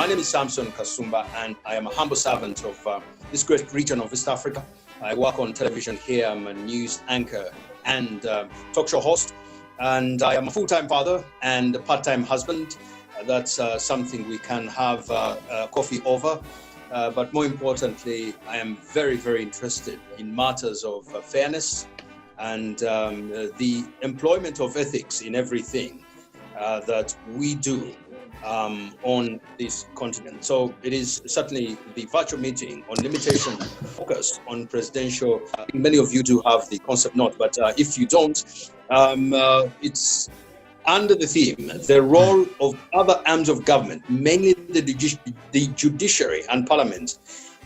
My name is Samson Kasumba, and I am a humble servant of this great region of East Africa. I work on television here. I'm a news anchor and talk show host, and I am a full-time father and a part-time husband. That's something we can have coffee over. But more importantly, I am very, very interested in matters of fairness and the employment of ethics in everything that we do on this continent. So it is certainly the virtual meeting on limitation focus on presidential. I think many of you do have the concept note, but if you don't, it's under the theme, the role of other arms of government, mainly the Judiciary and Parliament,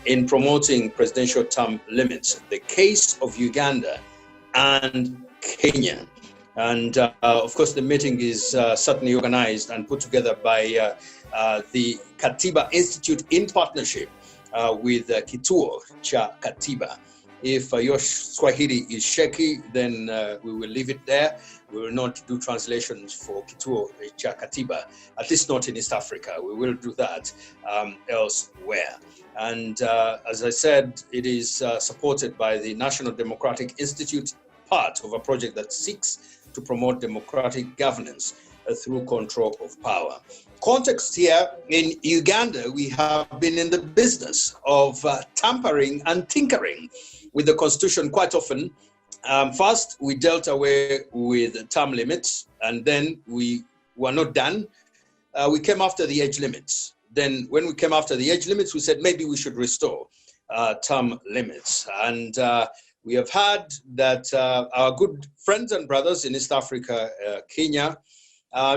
in promoting presidential term limits, the case of Uganda and Kenya. And of course, the meeting is certainly organized and put together by the Katiba Institute in partnership with Kituo cha Katiba. If your Swahili is shaky, then we will leave it there. We will not do translations for Kituo cha Katiba, at least not in East Africa. We will do that elsewhere. And as I said, it is supported by the National Democratic Institute, part of a project that seeks to promote democratic governance through control of power. Context here, in Uganda, we have been in the business of tampering and tinkering with the constitution quite often. First, we dealt away with term limits, and then we were not done. We came after the age limits. Then when we came after the age limits, we said maybe we should restore term limits. And we have heard that our good friends and brothers in East Africa, Kenya,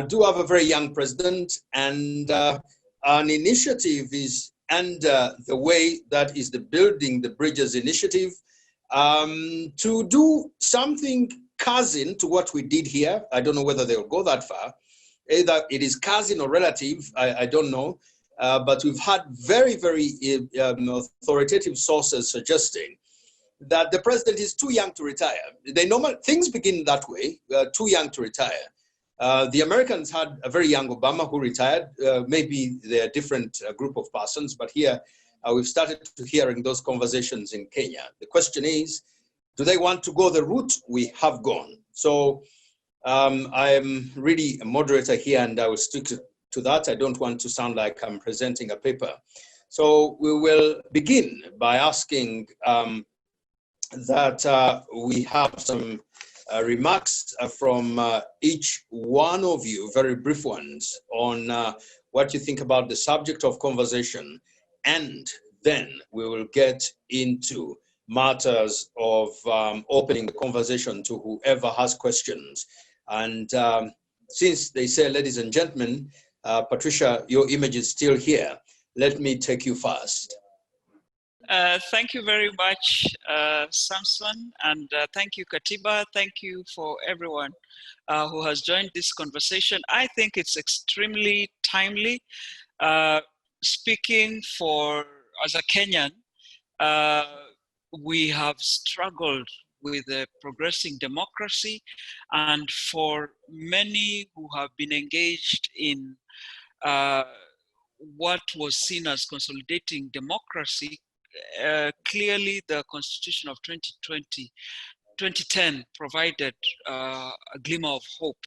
do have a very young president, and an initiative is under the way, that is the Building the Bridges initiative, to do something cousin to what we did here. I don't know whether they'll go that far. Either it is cousin or relative, I don't know. But we've had very, very authoritative sources suggesting that the president is too young to retire. Things begin that way, too young to retire. The Americans had a very young Obama who retired. Maybe they're a different group of persons, but here we've started to hearing those conversations in Kenya. The question is, do they want to go the route we have gone? So I'm really a moderator here, and I will stick to that. I don't want to sound like I'm presenting a paper. So we will begin by asking that we have some remarks from each one of you, very brief ones, on what you think about the subject of conversation, and then we will get into matters of opening the conversation to whoever has questions. And since they say, ladies and gentlemen, Patricia, your image is still here. Let me take you first. Thank you very much, Samson, and thank you, Katiba. Thank you for everyone who has joined this conversation. I think it's extremely timely. Speaking as a Kenyan, we have struggled with a progressing democracy, and for many who have been engaged in what was seen as consolidating democracy, clearly the Constitution of 2010 provided a glimmer of hope.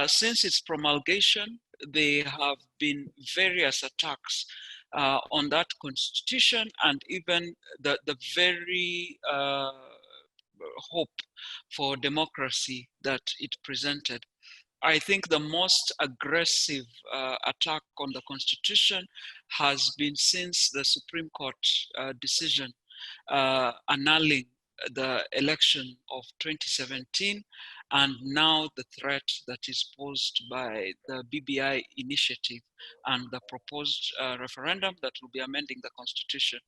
Since its promulgation, there have been various attacks on that Constitution, and even the very hope for democracy that it presented. I think the most aggressive attack on the Constitution has been since the Supreme Court decision annulling the election of 2017, and now the threat that is posed by the BBI initiative and the proposed referendum that will be amending the Constitution.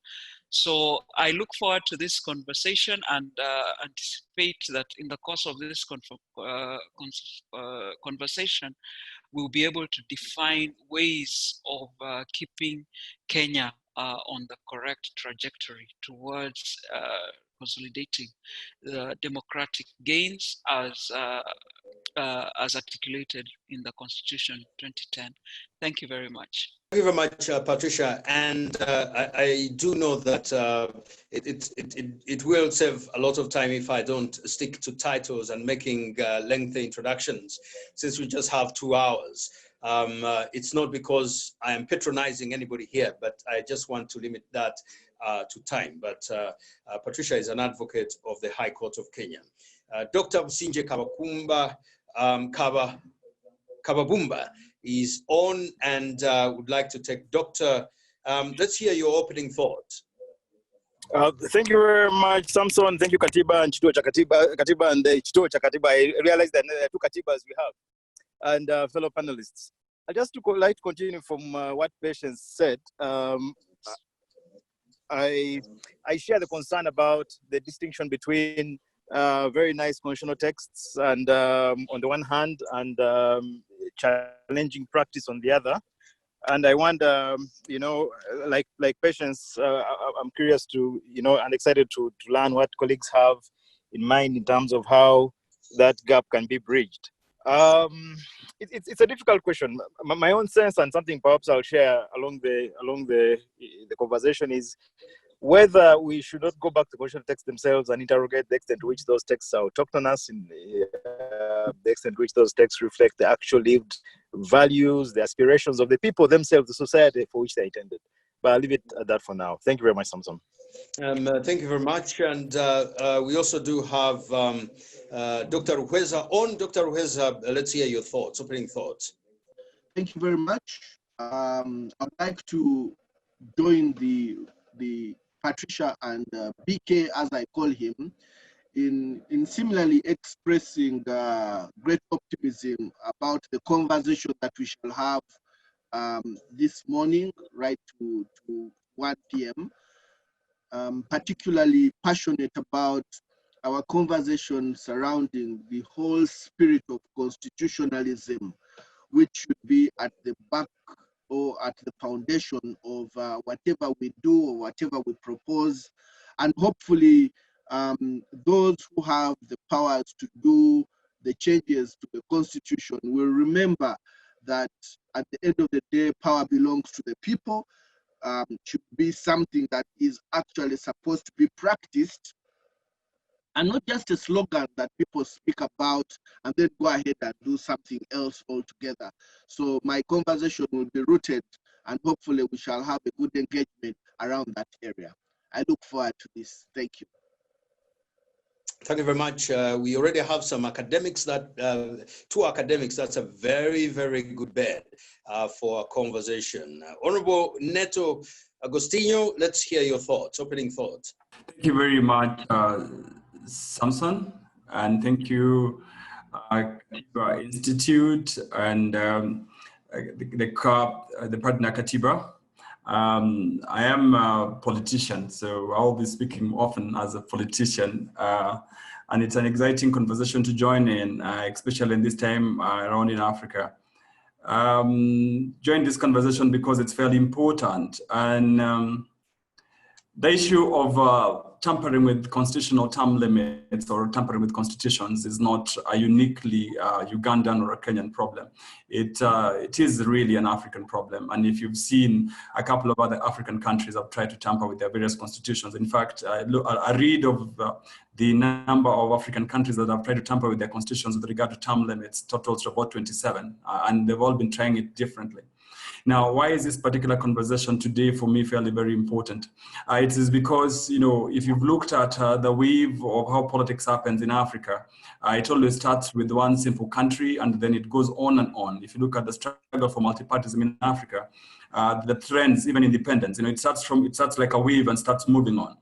So I look forward to this conversation and anticipate that in the course of this conversation, we'll be able to define ways of keeping Kenya on the correct trajectory towards consolidating the democratic gains as articulated in the Constitution 2010. Thank you very much. you very much, Patricia. And I do know that it will save a lot of time if I don't stick to titles and making lengthy introductions, since we just have 2 hours. It's not because I am patronizing anybody here, but I just want to limit that to time. But Patricia is an advocate of the High Court of Kenya. Dr. Businje Kabakumba Kababumba is on and would like to take Dr. Let's hear your opening thoughts. Thank you very much, Samson. Thank you, Katiba and Chituo Katiba and Chituo Katiba. I realize that there are 2 Katibas we have, and fellow panelists. I just like to continue from what Patience said. I share the concern about the distinction between very nice constitutional texts and on the one hand, and challenging practice on the other. And I wonder, you know, like Patience, I'm curious to, you know, and excited to learn what colleagues have in mind in terms of how that gap can be bridged. It's a difficult question. My own sense, and something perhaps I'll share along the conversation, is whether we should not go back to constitutional texts themselves and interrogate the extent to which those texts are autochthonous, in the extent to which those texts reflect the actual lived values, the aspirations of the people themselves, the society for which they intended. But I'll leave it at that for now. Thank you very much, Samson. Thank you very much. And we also do have Dr. Ruhweza on. Dr. Ruhweza, let's hear your thoughts, opening thoughts. Thank you very much. I'd like to join the Patricia and BK, as I call him, in similarly expressing great optimism about the conversation that we shall have this morning, right to 1 p.m. Particularly passionate about our conversation surrounding the whole spirit of constitutionalism, which should be at the back or at the foundation of whatever we do or whatever we propose. And hopefully those who have the powers to do the changes to the Constitution will remember that at the end of the day, power belongs to the people. Should be something that is actually supposed to be practiced, and not just a slogan that people speak about and then go ahead and do something else altogether. So my conversation will be rooted, and hopefully we shall have a good engagement around that area. I look forward to this. Thank you. Thank you very much. We already have some academics that, 2 academics, that's a very, very good bed for a conversation. Honorable Neto Agostinho, let's hear your thoughts, opening thoughts. Thank you very much, Samson, and thank you, Institute and the partner Katiba. I am a politician, so I'll be speaking often as a politician, and it's an exciting conversation to join in, especially in this time around in Africa. Join this conversation because it's fairly important, and the issue of tampering with constitutional term limits or tampering with constitutions is not a uniquely Ugandan or a Kenyan problem. It is really an African problem. And if you've seen, a couple of other African countries have tried to tamper with their various constitutions. In fact, I read of the number of African countries that have tried to tamper with their constitutions with regard to term limits totals to about 27, and they've all been trying it differently. Now, why is this particular conversation today for me fairly very important? It is because, you know, if you've looked at the weave of how politics happens in Africa, it always starts with one simple country and then it goes on and on. If you look at the struggle for multipartyism in Africa, the trends, even independence, you know, it starts like a wave and starts moving on.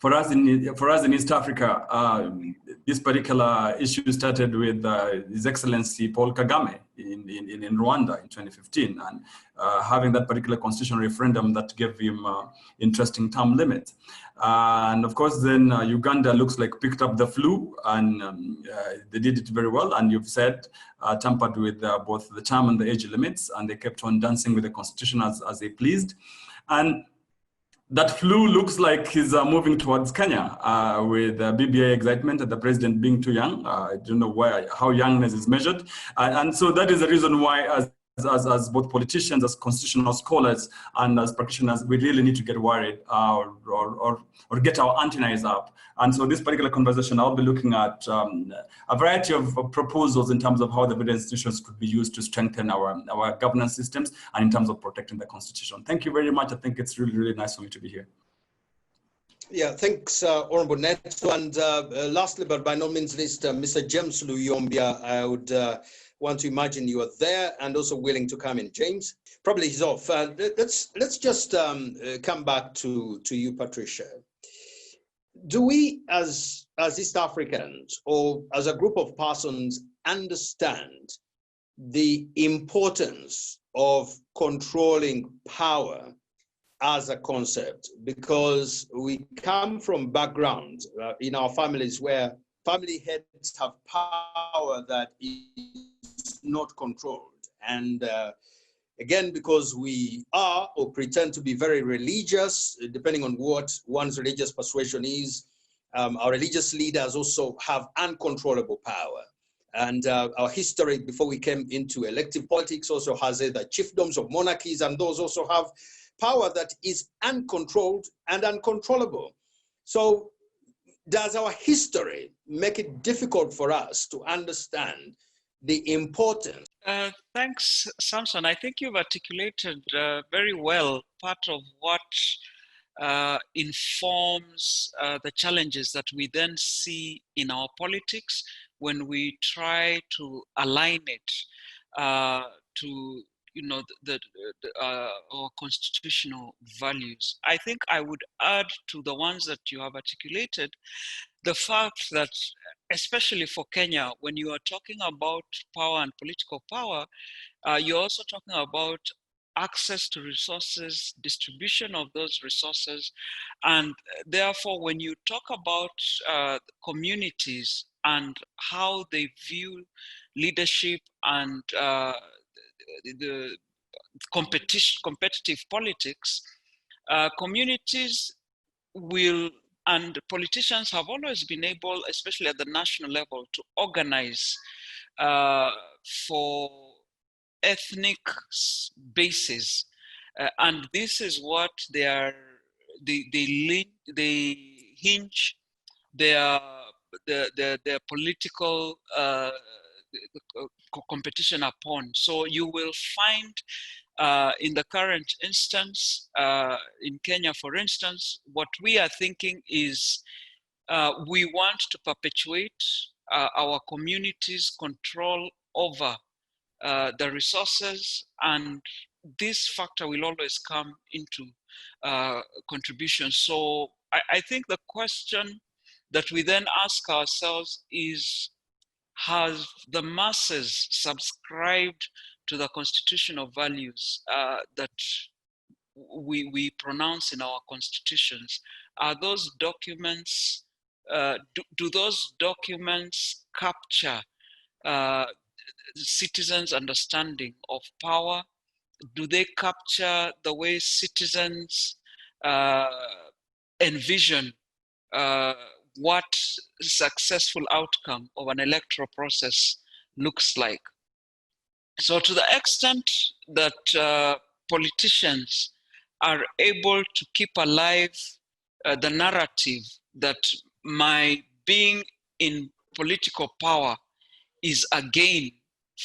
For us in East Africa, this particular issue started with His Excellency Paul Kagame in Rwanda in 2015, and having that particular constitutional referendum that gave him interesting term limits. And of course, then Uganda looks like picked up the flu, and they did it very well. And you've said tampered with both the term and the age limits, and they kept on dancing with the constitution as they pleased. And that flu looks like he's moving towards Kenya with BBI excitement and the president being too young. I don't know how youngness is measured. And so that is the reason why, as as both politicians, as constitutional scholars, and as practitioners, we really need to get worried or get our antennas up. And so this particular conversation, I'll be looking at a variety of proposals in terms of how the various institutions could be used to strengthen our governance systems and in terms of protecting the Constitution. Thank you very much. I think it's really, really nice for me to be here. Yeah, thanks, Honorable Neto. And lastly, but by no means least, Mr. James Luyombia, I would want to imagine you are there and also willing to come in. James, probably he's off. Let's just come back to you, Patricia. Do we, as East Africans or as a group of persons, understand the importance of controlling power as a concept? Because we come from backgrounds in our families where family heads have power that is not controlled. And again, because we are or pretend to be very religious, depending on what one's religious persuasion is, our religious leaders also have uncontrollable power. And our history before we came into elective politics also has the chiefdoms of monarchies, and those also have power that is uncontrolled and uncontrollable. So does our history make it difficult for us to understand the importance? Thanks, Samson. I think you've articulated very well part of what informs the challenges that we then see in our politics when we try to align it to our constitutional values. I think I would add to the ones that you have articulated the fact that, especially for Kenya, when you are talking about power and political power, you're also talking about access to resources, distribution of those resources. And therefore, when you talk about communities and how they view leadership and the competitive politics, communities will, and politicians have always been able, especially at the national level, to organize for ethnic basis, and this is what they hinge their political competition upon. So you will find in the current instance, in Kenya, for instance, what we are thinking is we want to perpetuate our community's control over the resources, and this factor will always come into contribution. So I think the question that we then ask ourselves is, have the masses subscribed to the constitutional values that we pronounce in our constitutions? Are those documents, do those documents capture citizens' understanding of power? Do they capture the way citizens envision what successful outcome of an electoral process looks like? So to the extent that politicians are able to keep alive the narrative that my being in political power is a gain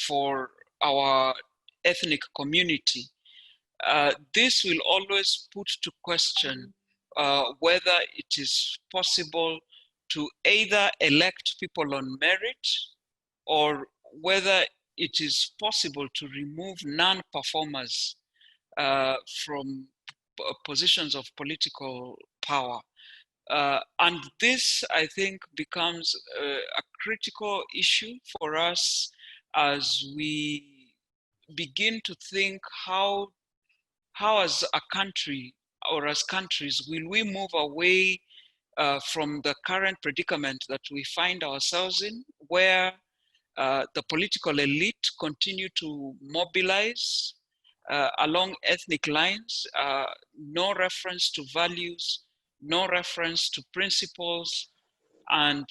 for our ethnic community, this will always put to question whether it is possible to either elect people on merit, or whether it is possible to remove non-performers from positions of political power. And this, I think, becomes a critical issue for us as we begin to think how as a country or as countries will we move away from the current predicament that we find ourselves in, where the political elite continue to mobilize along ethnic lines, no reference to values, no reference to principles, and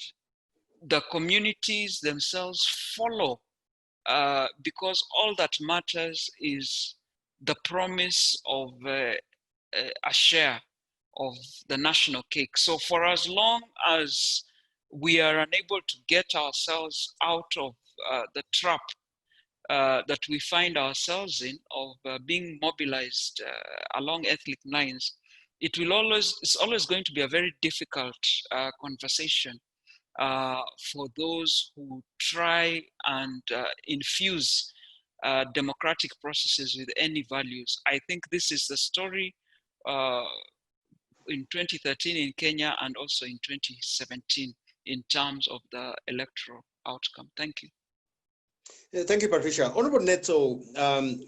the communities themselves follow because all that matters is the promise of a share of the national cake. So for as long as we are unable to get ourselves out of the trap that we find ourselves in of being mobilized along ethnic lines, it's always going to be a very difficult conversation for those who try and infuse democratic processes with any values. I think this is the story in 2013 in Kenya and also in 2017 in terms of the electoral outcome. Thank you. Thank you, Patricia. Honorable Neto,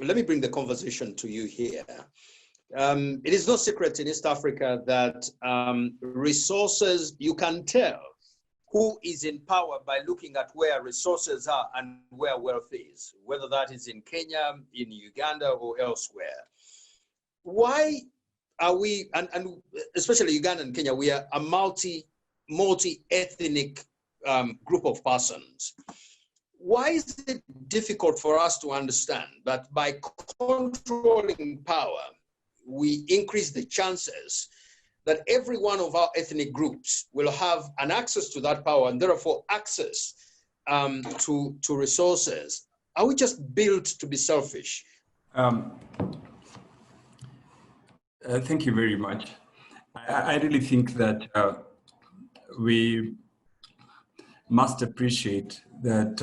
let me bring the conversation to you here. It is no secret in East Africa that resources, you can tell who is in power by looking at where resources are and where wealth is, whether that is in Kenya, in Uganda, or elsewhere. Why are we, and especially Uganda and Kenya, we are a multi-ethnic group of persons. Why is it difficult for us to understand that by controlling power, we increase the chances that every one of our ethnic groups will have an access to that power and therefore access to resources? Are we just built to be selfish? Thank you very much. I really think that we must appreciate that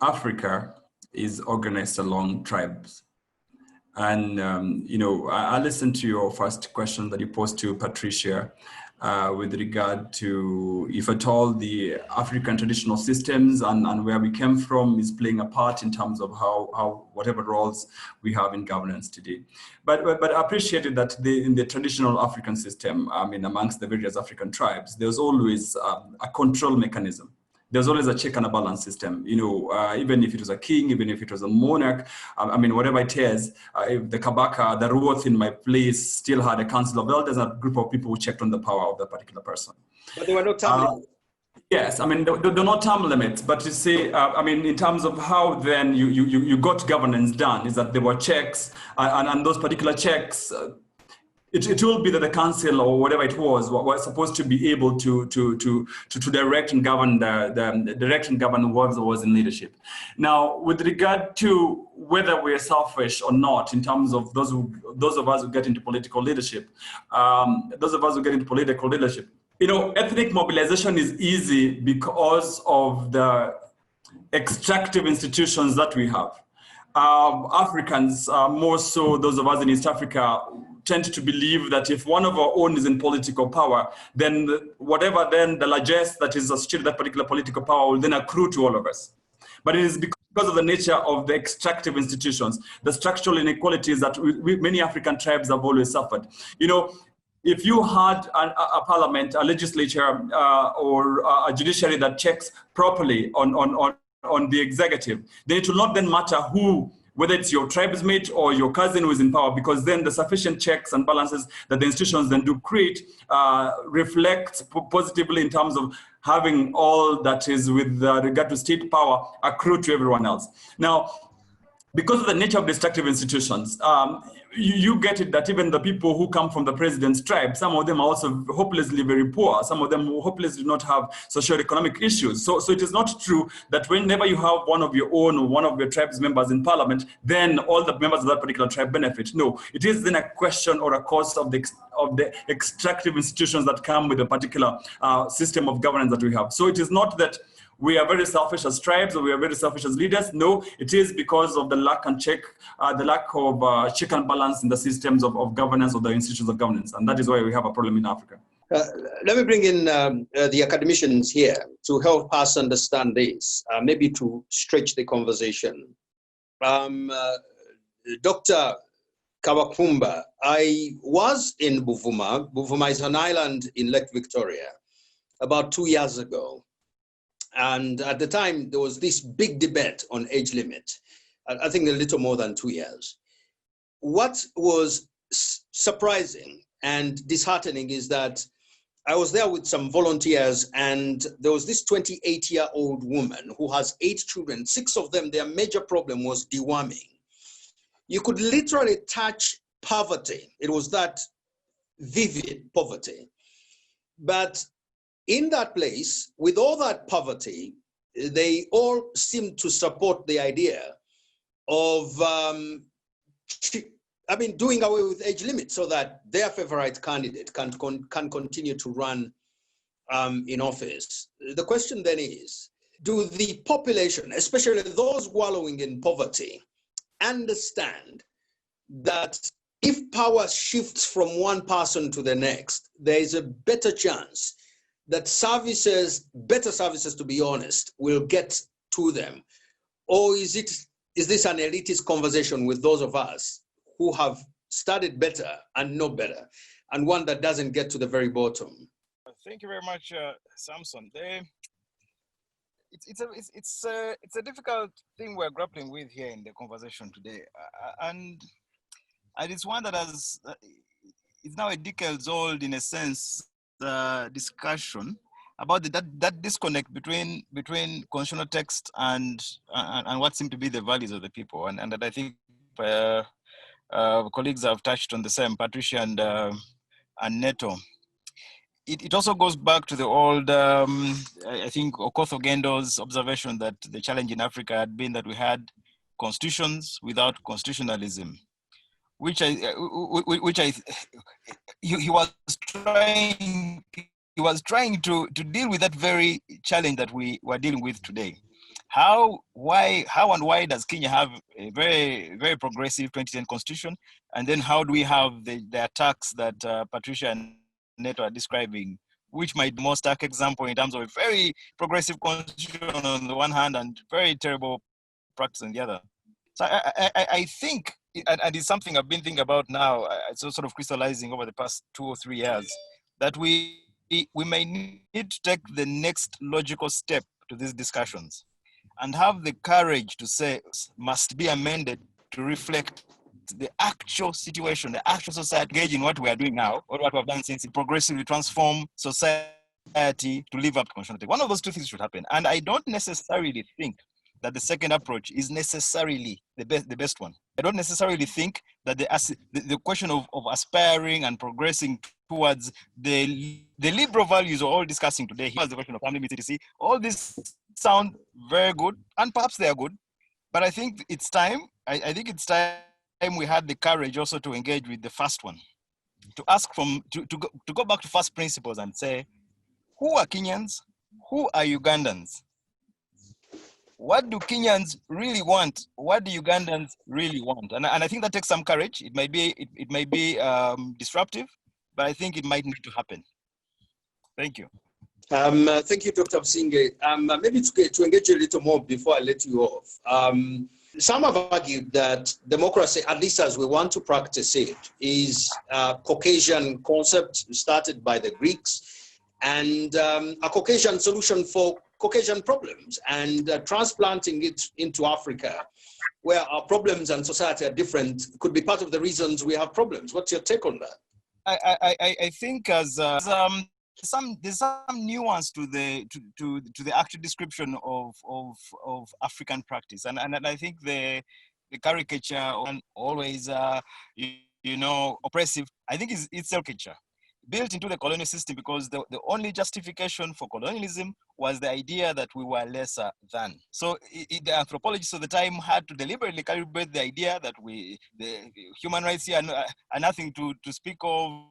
Africa is organized along tribes. And, you know, I listened to your first question that you posed to Patricia with regard to if at all the African traditional systems and where we came from is playing a part in terms of how whatever roles we have in governance today. But I appreciated that in the traditional African system, I mean, amongst the various African tribes, there's always a control mechanism. There's always a check and a balance system, you know, even if it was a king, even if it was a monarch, I mean, whatever it is, if the Kabaka, the Ruoth in my place still had a council of elders, a group of people who checked on the power of that particular person. But there were no term limits. Yes, I mean, there are no term limits, but you see, I mean, in terms of how then you got governance done, is that there were checks, and those particular checks, it will be that the council or whatever it was supposed to be able to direct and govern whoever was in leadership. Now, with regard to whether we're selfish or not, in terms of those of us who get into political leadership, you know, ethnic mobilization is easy because of the extractive institutions that we have. Africans, more so those of us in East Africa, tend to believe that if one of our own is in political power, then whatever then the largesse that is associated with that particular political power will then accrue to all of us. But it is because of the nature of the extractive institutions, the structural inequalities that many African tribes have always suffered. You know, if you had a parliament, a legislature, or a judiciary that checks properly on the executive, then it will not then matter whether it's your tribesmate or your cousin who is in power, because then the sufficient checks and balances that the institutions then do create reflect positively in terms of having all that is with regard to state power accrue to everyone else. Now, because of the nature of destructive institutions, you get it that even the people who come from the president's tribe, some of them are also hopelessly very poor. Some of them hopelessly do not have socio-economic issues. So it is not true that whenever you have one of your own or one of your tribe's members in parliament, then all the members of that particular tribe benefit. No, it is then a question or a cost of the extractive institutions that come with a particular system of governance that we have. So it is not that we are very selfish as tribes or we are very selfish as leaders. No, it is because of the lack of check and balance in the systems of governance or the institutions of governance. And that is why we have a problem in Africa. Let me bring in the academicians here to help us understand this, maybe to stretch the conversation. Dr. Kawakumba, I was in Buvuma. Buvuma is an island in Lake Victoria about 2 years ago. And at the time, there was this big debate on age limit. I think a little more than 2 years. What was surprising and disheartening is that I was there with some volunteers, and there was this 28-year-old woman who has 8 children. 6 of them, their major problem was deworming. You could literally touch poverty. It was that vivid poverty. But in that place, with all that poverty, they all seemed to support the idea of doing away with age limits so that their favorite candidate can continue to run in office. The question then is, do the population, especially those wallowing in poverty, understand that if power shifts from one person to the next, there is a better chance that better services, to be honest, will get to them? Or is this an elitist conversation with those of us who have studied better and know better, and one that doesn't get to the very bottom? Thank you very much, Samson. It's a difficult thing we're grappling with here in the conversation today, and it's one that it's now a decades old, in a sense, discussion about that disconnect between constitutional text and what seem to be the values of the people, and that I think colleagues have touched on the same, Patricia and Neto. It also goes back to the old, I think, Okoth Ogendo's observation that the challenge in Africa had been that we had constitutions without constitutionalism, which he was trying to deal with that very challenge that we were dealing with today. How and why does Kenya have a very, very progressive 2010 constitution? And then how do we have the attacks that Patricia and Neto are describing, which might be the most stark example in terms of a very progressive constitution on the one hand and very terrible practice on the other? So I think, and it's something I've been thinking about now, it's sort of crystallizing over the past 2 or 3 years, that we may need to take the next logical step to these discussions and have the courage to say must be amended to reflect the actual situation, the actual society, engage in what we are doing now, or what we have done since, it progressively transform society to live up to constitutionality. One of those 2 things should happen. And I don't necessarily think that the second approach is necessarily the best one. I don't necessarily think that the question of aspiring and progressing towards the liberal values we're all discussing today, here's the question of family etc. All this sound very good, and perhaps they are good, but I think it's time. I think it's time we had the courage also to engage with the first one, to ask to go back to first principles and say, who are Kenyans? Who are Ugandans? What do Kenyans really want? What do Ugandans really want? And I think that takes some courage. It might be disruptive, but I think it might need to happen. Thank you. Thank you, Dr. Msinge. Maybe to engage a little more before I let you off. Some have argued that democracy, at least as we want to practice it, is a Caucasian concept started by the Greeks, and a Caucasian solution for Caucasian problems, and transplanting it into Africa, where our problems and society are different, could be part of the reasons we have problems. What's your take on that? I think there's some nuance to the actual description of African practice, and I think the caricature always oppressive, I think it's caricature built into the colonial system, because the only justification for colonialism was the idea that we were lesser than. So the anthropologists of the time had to deliberately calibrate the idea that the human rights here are nothing to speak of.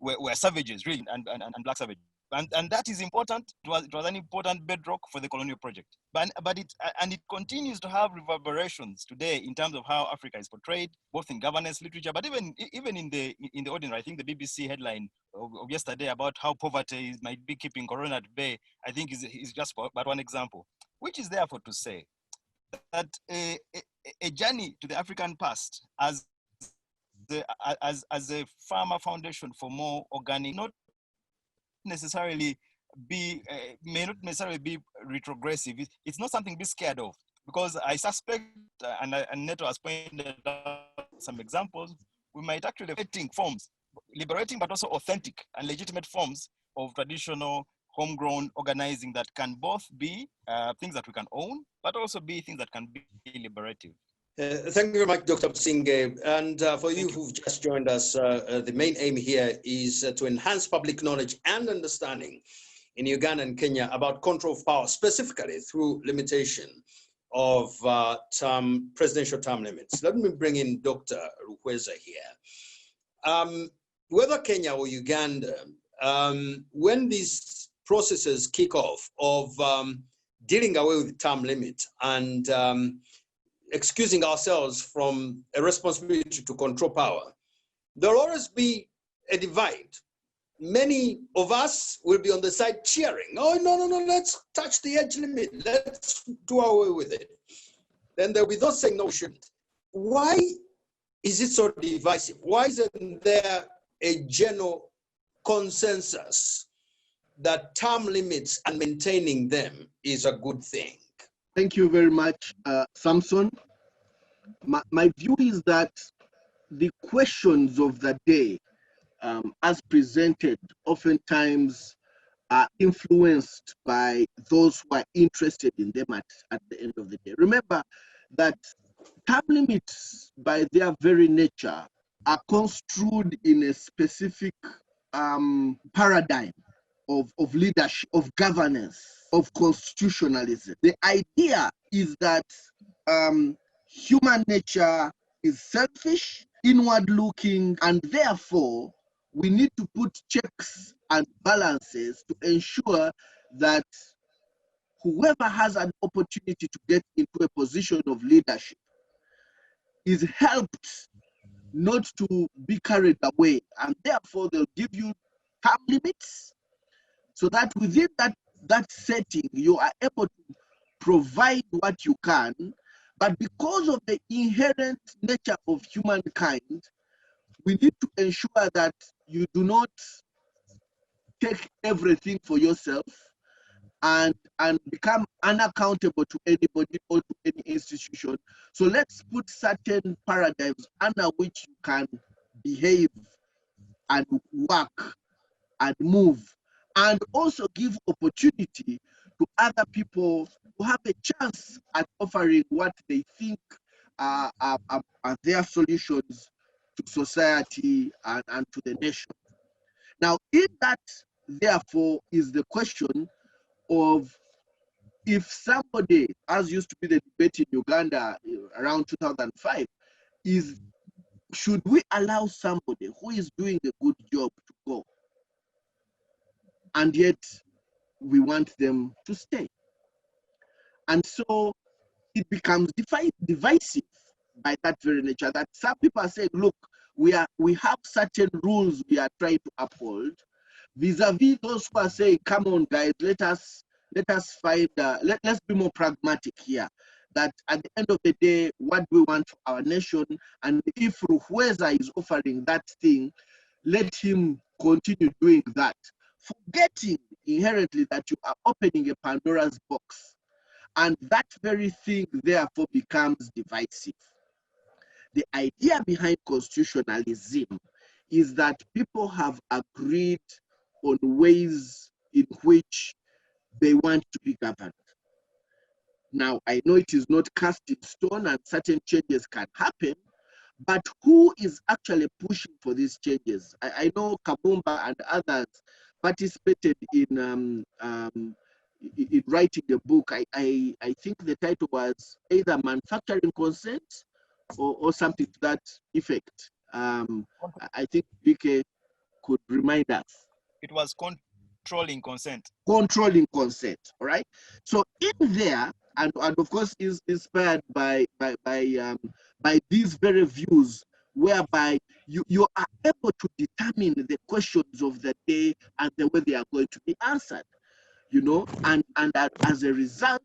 We're savages, really, and black savages. And that is important. It was an important bedrock for the colonial project. But it continues to have reverberations today in terms of how Africa is portrayed, both in governance literature, but even in the ordinary. I think the BBC headline of yesterday about how poverty might be keeping Corona at bay, I think is just but one example, which is therefore to say that a journey to the African past as a farmer foundation for more organic, may not necessarily be retrogressive. It's not something to be scared of, because I suspect, and Neto has pointed out some examples, we might actually have forms liberating but also authentic and legitimate forms of traditional homegrown organizing that can both be things that we can own, but also be things that can be liberative. Thank you very much, Dr. Singh. And for you who've just joined us, the main aim here is to enhance public knowledge and understanding in Uganda and Kenya about control of power, specifically through limitation of presidential term limits. Let me bring in Dr. Rukweza here. Whether Kenya or Uganda, when these processes kick off of dealing away with term limit and excusing ourselves from a responsibility to control power, there'll always be a divide. Many of us will be on the side cheering. Oh, no, let's touch the age limit. Let's do away with it. Then there'll be those saying, no, we shouldn't. Why is it so divisive? Why isn't there a general consensus that term limits and maintaining them is a good thing? Thank you very much, Samson. My view is that the questions of the day, as presented, oftentimes are influenced by those who are interested in them at the end of the day. Remember that term limits, by their very nature, are construed in a specific paradigm of leadership, of governance, of constitutionalism. The idea is that human nature is selfish, inward-looking, and therefore we need to put checks and balances to ensure that whoever has an opportunity to get into a position of leadership is helped not to be carried away, and therefore they'll give you term limits so that within that setting you are able to provide what you can. But because of the inherent nature of humankind, we need to ensure that you do not take everything for yourself and become unaccountable to anybody or to any institution. So let's put certain paradigms under which you can behave and work and move, and also give opportunity to other people to have a chance at offering what they think are their solutions to society and to the nation. Now, in that, therefore, is the question of if somebody, as used to be the debate in Uganda around 2005, should we allow somebody who is doing a good job to go, and yet we want them to stay? And so it becomes divisive by that very nature, that some people are saying, look, we have certain rules we are trying to uphold, vis-a-vis those who are saying, come on guys, let us find, let's be more pragmatic here, that at the end of the day, what we want for our nation, and if Rukweza is offering that thing, let him continue doing that, forgetting inherently that you are opening a Pandora's box, and that very thing therefore becomes divisive. The idea behind constitutionalism is that people have agreed on ways in which they want to be governed. Now, I know it is not cast in stone and certain changes can happen, but who is actually pushing for these changes? I know Kabumba and others participated in writing the book. I think the title was either Manufacturing Consent or something to that effect. I think BK could remind us. It was controlling consent. Controlling consent, all right? So in there, and of course is inspired by these very views, whereby you are able to determine the questions of the day and the way they are going to be answered, you know, and as a result,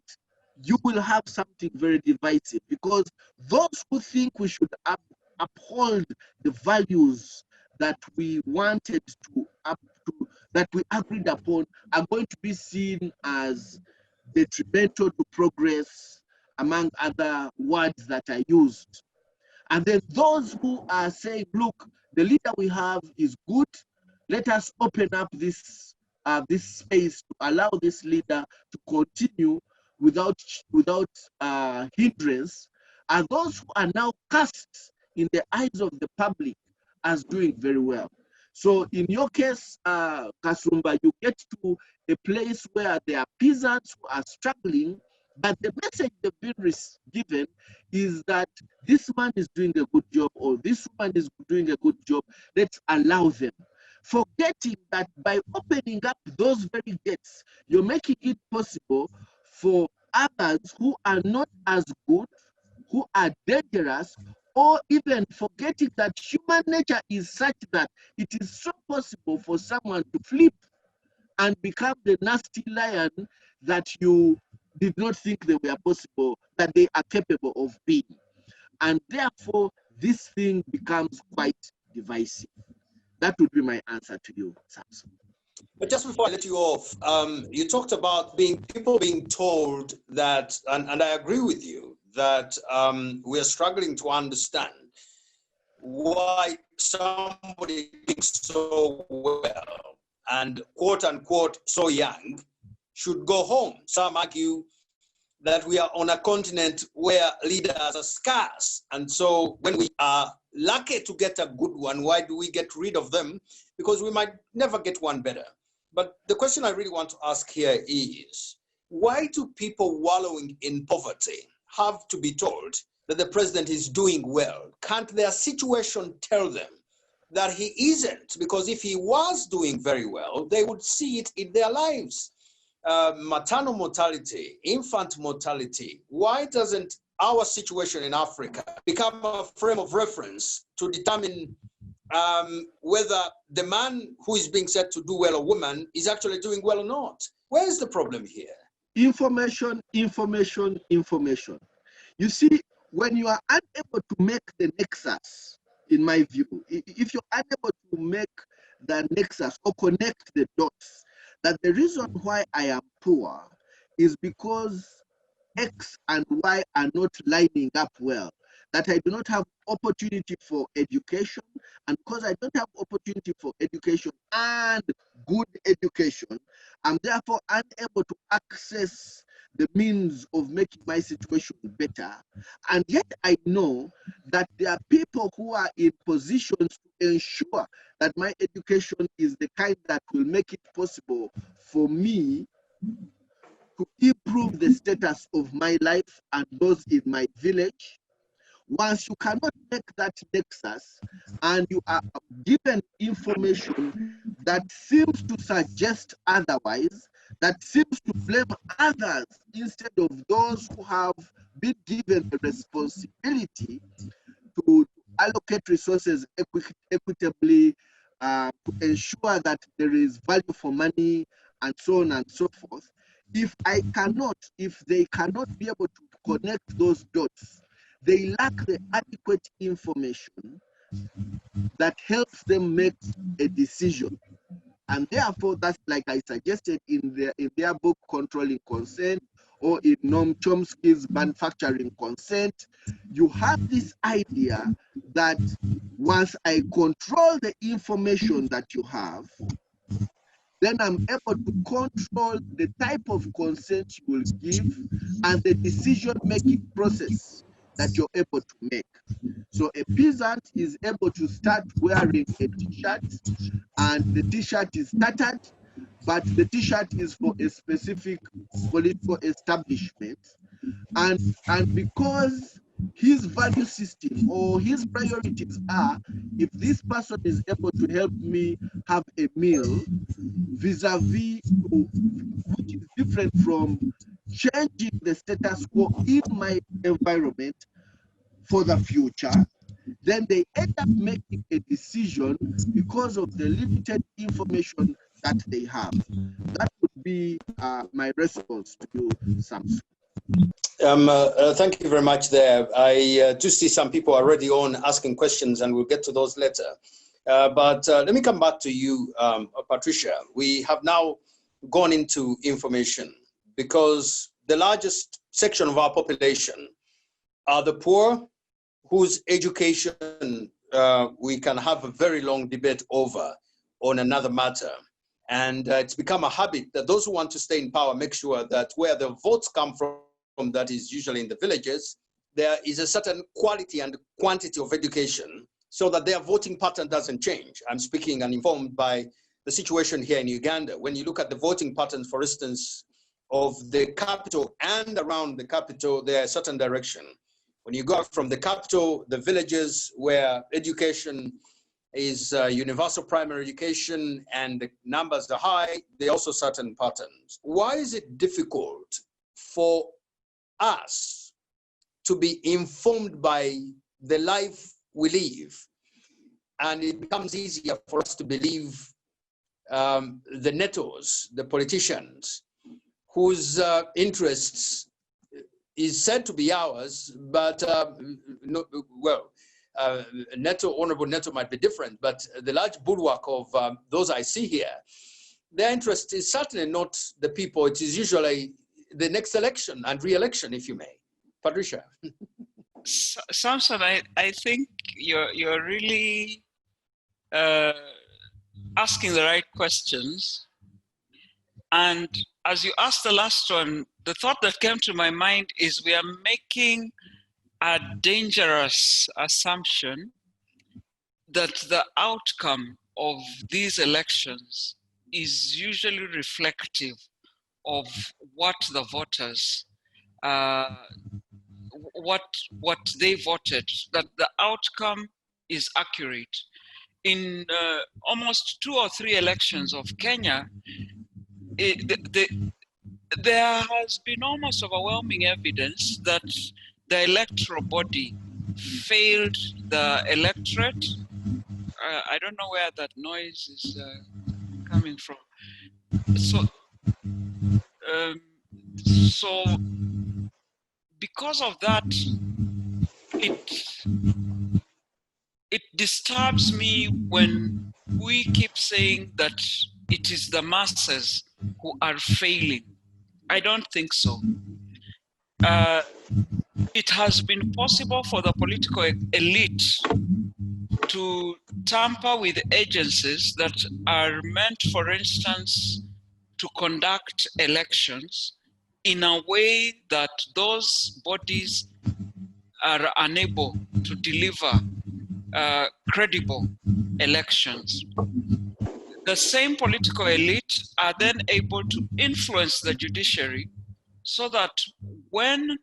you will have something very divisive, because those who think we should uphold the values that we wanted that we agreed upon are going to be seen as detrimental to progress, among other words that are used. And then those who are saying, look, the leader we have is good. Let us open up this space to allow this leader to continue without hindrance, are those who are now cast in the eyes of the public as doing very well. So in your case, Kasumba, you get to a place where there are peasants who are struggling, but the message they've been given is that this man is doing a good job or this woman is doing a good job, let's allow them. Forgetting that by opening up those very gates, you're making it possible for others who are not as good, who are dangerous, or even forgetting that human nature is such that it is so possible for someone to flip and become the nasty lion that you did not think they were possible, that they are capable of being. And therefore, this thing becomes quite divisive. That would be my answer to you, Samson. But just before I let you off, you talked about people being told that, and I agree with you, that we're struggling to understand why somebody thinks so well and quote unquote so young should go home. Some argue that we are on a continent where leaders are scarce. And so when we are lucky to get a good one, why do we get rid of them? Because we might never get one better. But the question I really want to ask here is, why do people wallowing in poverty have to be told that the president is doing well? Can't their situation tell them that he isn't? Because if he was doing very well, they would see it in their lives. Maternal mortality, infant mortality. Why doesn't our situation in Africa become a frame of reference to determine whether the man who is being said to do well, or woman, is actually doing well or not? Where is the problem here? Information, information, information. You see, when you are unable to make the nexus, in my view, if you're unable to make the nexus or connect the dots, that the reason why I am poor is because X and Y are not lining up well, that I do not have opportunity for education, and because I don't have opportunity for education and good education, I'm therefore unable to access the means of making my situation better. And yet I know that there are people who are in positions to ensure that my education is the kind that will make it possible for me to improve the status of my life and those in my village. Once you cannot make that nexus and you are given information that seems to suggest otherwise, that seems to blame others instead of those who have been given the responsibility to allocate resources equitably, to ensure that there is value for money and so on and so forth. If they cannot be able to connect those dots, they lack the adequate information that helps them make a decision. And therefore, that's like I suggested in their book, Controlling Consent, or in Noam Chomsky's Manufacturing Consent, you have this idea that once I control the information that you have, then I'm able to control the type of consent you will give and the decision-making process that you're able to make. So a peasant is able to start wearing a t-shirt, and the t-shirt is tattered, but the t-shirt is for a specific political establishment. And because his value system or his priorities are, if this person is able to help me have a meal, vis-a-vis, which is different from changing the status quo in my environment for the future, then they end up making a decision because of the limited information that they have. That would be my response to you, Samson. Thank you very much there. I do see some people already on asking questions, and we'll get to those later. But let me come back to you, Patricia. We have now gone into information because the largest section of our population are the poor, whose education we can have a very long debate over on another matter. And it's become a habit that those who want to stay in power make sure that where the votes come from, that is usually in the villages, there is a certain quality and quantity of education so that their voting pattern doesn't change. I'm speaking and informed by the situation here in Uganda. When you look at the voting patterns, for instance, of the capital and around the capital, there are a certain direction. When you go out from the capital, the villages where education is universal primary education and the numbers are high, there are also certain patterns. Why is it difficult for us to be informed by the life we live, and it becomes easier for us to believe the netos, the politicians, whose interests is said to be ours, but no, well, Honorable Neto might be different, but the large bulwark of those I see here, their interest is certainly not the people. It is usually the next election and re-election, if you may. Patricia. Samson, I think you're really asking the right questions. And as you asked the last one, the thought that came to my mind is we are making a dangerous assumption that the outcome of these elections is usually reflective of what the voters, what they voted, that the outcome is accurate. In almost 2 or 3 elections of Kenya, there has been almost overwhelming evidence that the electoral body failed the electorate. I don't know where that noise is coming from. So because of that, it disturbs me when we keep saying that it is the masses who are failing. I don't think so. It has been possible for the political elite to tamper with agencies that are meant, for instance, to conduct elections in a way that those bodies are unable to deliver credible elections. The same political elite are then able to influence the judiciary so that when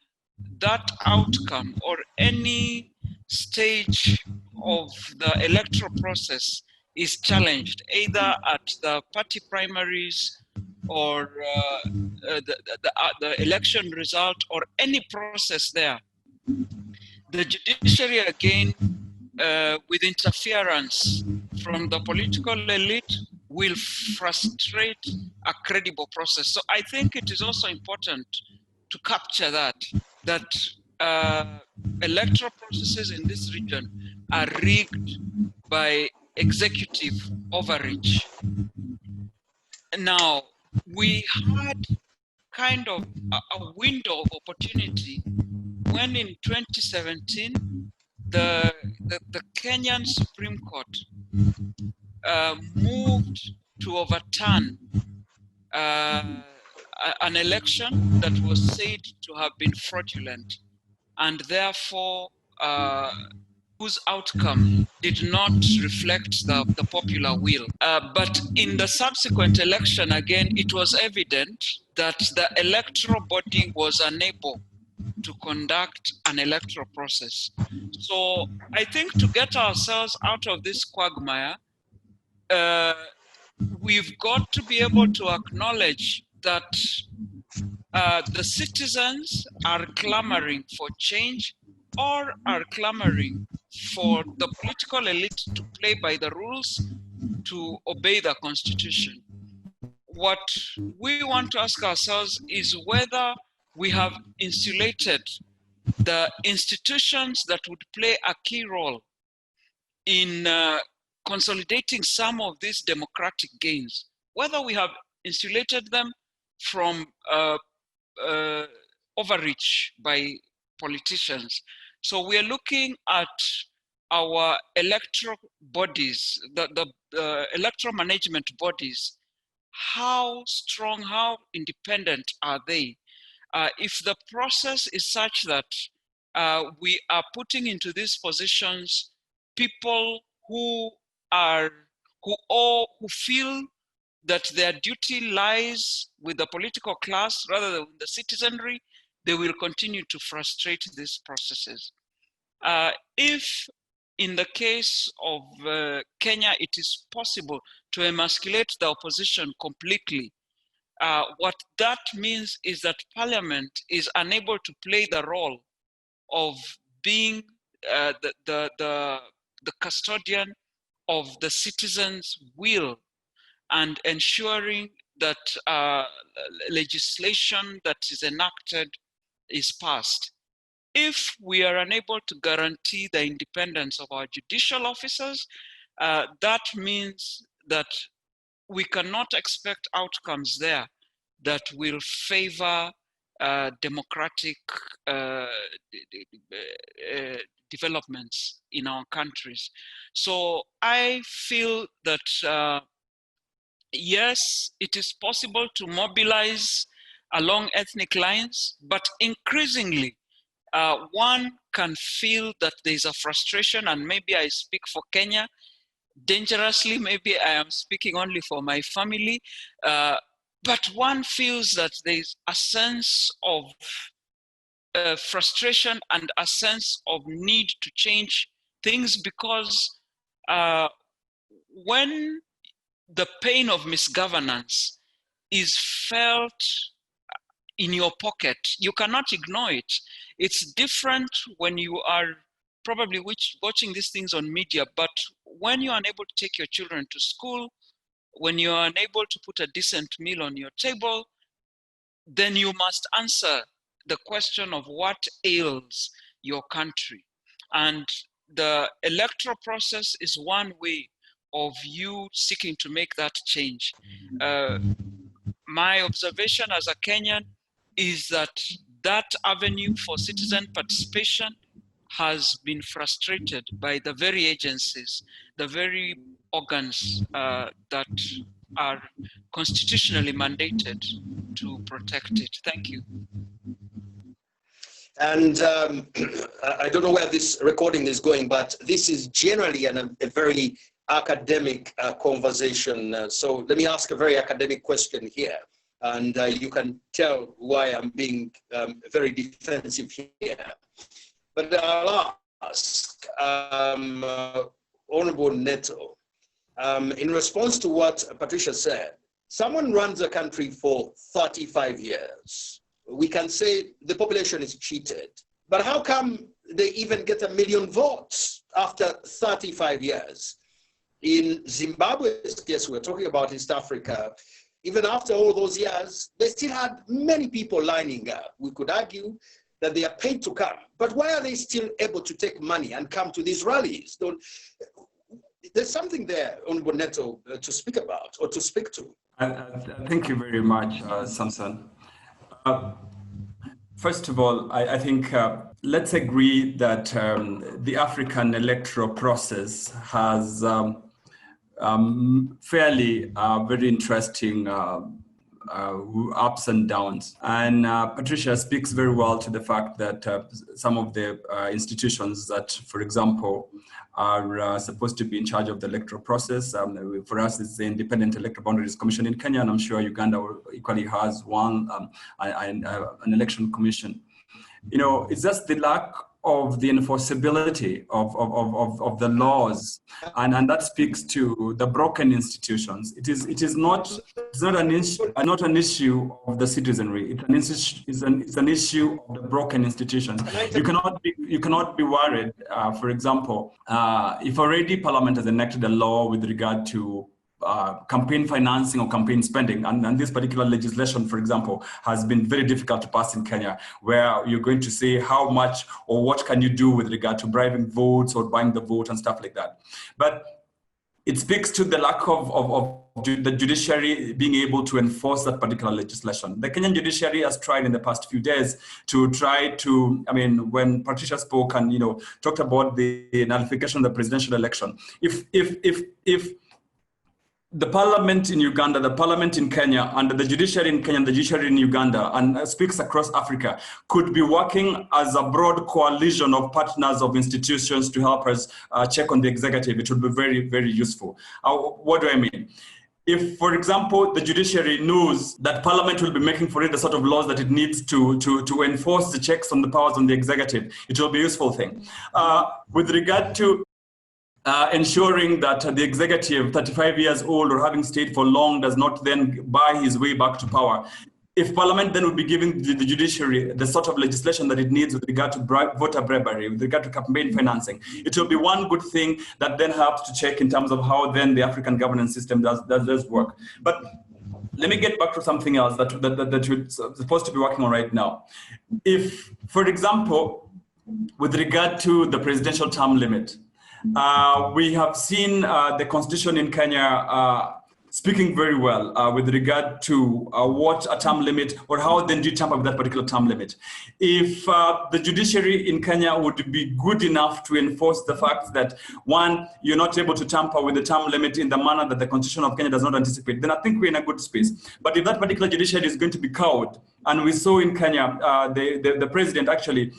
that outcome or any stage of the electoral process is challenged, either at the party primaries or the election result or any process there, the judiciary again, with interference from the political elite, will frustrate a credible process. So I think it is also important to capture that electoral processes in this region are rigged by executive overreach. Now, we had kind of a window of opportunity when in 2017, the Kenyan Supreme Court moved to overturn an election that was said to have been fraudulent, and therefore whose outcome did not reflect the popular will. But in the subsequent election, again, it was evident that the electoral body was unable to conduct an electoral process. So I think to get ourselves out of this quagmire, we've got to be able to acknowledge that the citizens are clamoring for change or are clamoring for the political elite to play by the rules, to obey the constitution. What we want to ask ourselves is whether we have insulated the institutions that would play a key role in consolidating some of these democratic gains, whether we have insulated them from overreach by politicians. So we are looking at our electoral bodies, the electoral management bodies, how strong, how independent are they? If the process is such that we are putting into these positions people who feel that their duty lies with the political class rather than the citizenry, they will continue to frustrate these processes. If in the case of Kenya, it is possible to emasculate the opposition completely, what that means is that Parliament is unable to play the role of being the custodian of the citizens' will and ensuring that legislation that is enacted is passed. If we are unable to guarantee the independence of our judicial officers, that means that we cannot expect outcomes there that will favor democratic developments in our countries. So I feel that yes, it is possible to mobilize along ethnic lines, but increasingly one can feel that there's a frustration, and maybe I speak for Kenya, dangerously, maybe I am speaking only for my family, but one feels that there's a sense of frustration and a sense of need to change things, because when the pain of misgovernance is felt in your pocket, you cannot ignore it. It's different when you are probably watching these things on media, but when you're unable to take your children to school, when you're unable to put a decent meal on your table, then you must answer the question of what ails your country. And the electoral process is one way of you seeking to make that change. My observation as a Kenyan is that that avenue for citizen participation has been frustrated by the very agencies, the very organs that are constitutionally mandated to protect it. Thank you. And I don't know where this recording is going, but this is generally a very academic conversation. So let me ask a very academic question here. And you can tell why I'm being very defensive here. But I'll ask Honorable Neto, in response to what Patricia said, someone runs a country for 35 years. We can say the population is cheated, but how come they even get 1 million votes after 35 years? In Zimbabwe's case, we're talking about East Africa, even after all those years, they still had many people lining up. We could argue that they are paid to come, but why are they still able to take money and come to these rallies? There's something there, Honorable Neto, to speak about or to speak to. Thank you very much, Samson. First of all, I think let's agree that the African electoral process has fairly very interesting ups and downs. And Patricia speaks very well to the fact that some of the institutions that, for example, are supposed to be in charge of the electoral process. For us, it's the Independent Electoral Boundaries Commission in Kenya, and I'm sure Uganda equally has one, an election commission. You know, it's just the lack of the enforceability of the laws, and that speaks to the broken institutions. It's not an issue of the citizenry. It's an issue of the broken institutions. You cannot be worried. For example, if already Parliament has enacted a law with regard to campaign financing or campaign spending, and this particular legislation, for example, has been very difficult to pass in Kenya, where you're going to say how much or what can you do with regard to bribing votes or buying the vote and stuff like that. But it speaks to the lack of the judiciary being able to enforce that particular legislation. The Kenyan judiciary has tried in the past few days to try to, I mean, when Patricia spoke and, talked about the nullification of the presidential election, if the parliament in Uganda, the parliament in Kenya, and the judiciary in Kenya and the judiciary in Uganda, and speaks across Africa, could be working as a broad coalition of partners of institutions to help us check on the executive, it would be very, very useful. What do I mean? If, for example, the judiciary knows that parliament will be making for it the sort of laws that it needs to enforce the checks on the powers on the executive, it will be a useful thing. With regard to ensuring that the executive, 35 years old or having stayed for long, does not then buy his way back to power. If Parliament then would be giving the judiciary the sort of legislation that it needs with regard to voter bribery, with regard to campaign financing, it will be one good thing that then helps to check in terms of how then the African governance system does work. But let me get back to something else that we're supposed to be working on right now. If, for example, with regard to the presidential term limit, we have seen the constitution in Kenya speaking very well with regard to what a term limit, or how then do you tamper with that particular term limit. If the judiciary in Kenya would be good enough to enforce the fact that, one, you're not able to tamper with the term limit in the manner that the constitution of Kenya does not anticipate, then I think we're in a good space. But if that particular judiciary is going to be cowed, and we saw in Kenya, the president actually,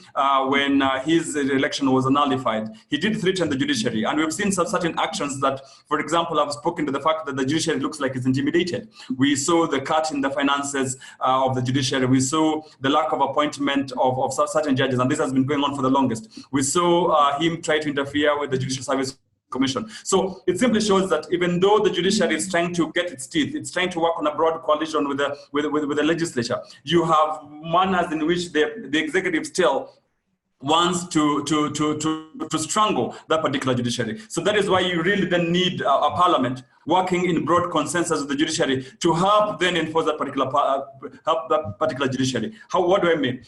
when his election was nullified, he did threaten the judiciary. And we've seen some certain actions that, for example, have spoken to the fact that the judiciary looks like it's intimidated. We saw the cut in the finances of the judiciary. We saw the lack of appointment of certain judges, and this has been going on for the longest. We saw him try to interfere with the Judicial Service Commission. So it simply shows that even though the judiciary is trying to get its teeth, it's trying to work on a broad coalition with the legislature, you have manners in which the executive still wants to strangle that particular judiciary. So that is why you really then need a parliament working in broad consensus with the judiciary to help then enforce that particular judiciary. What do I mean?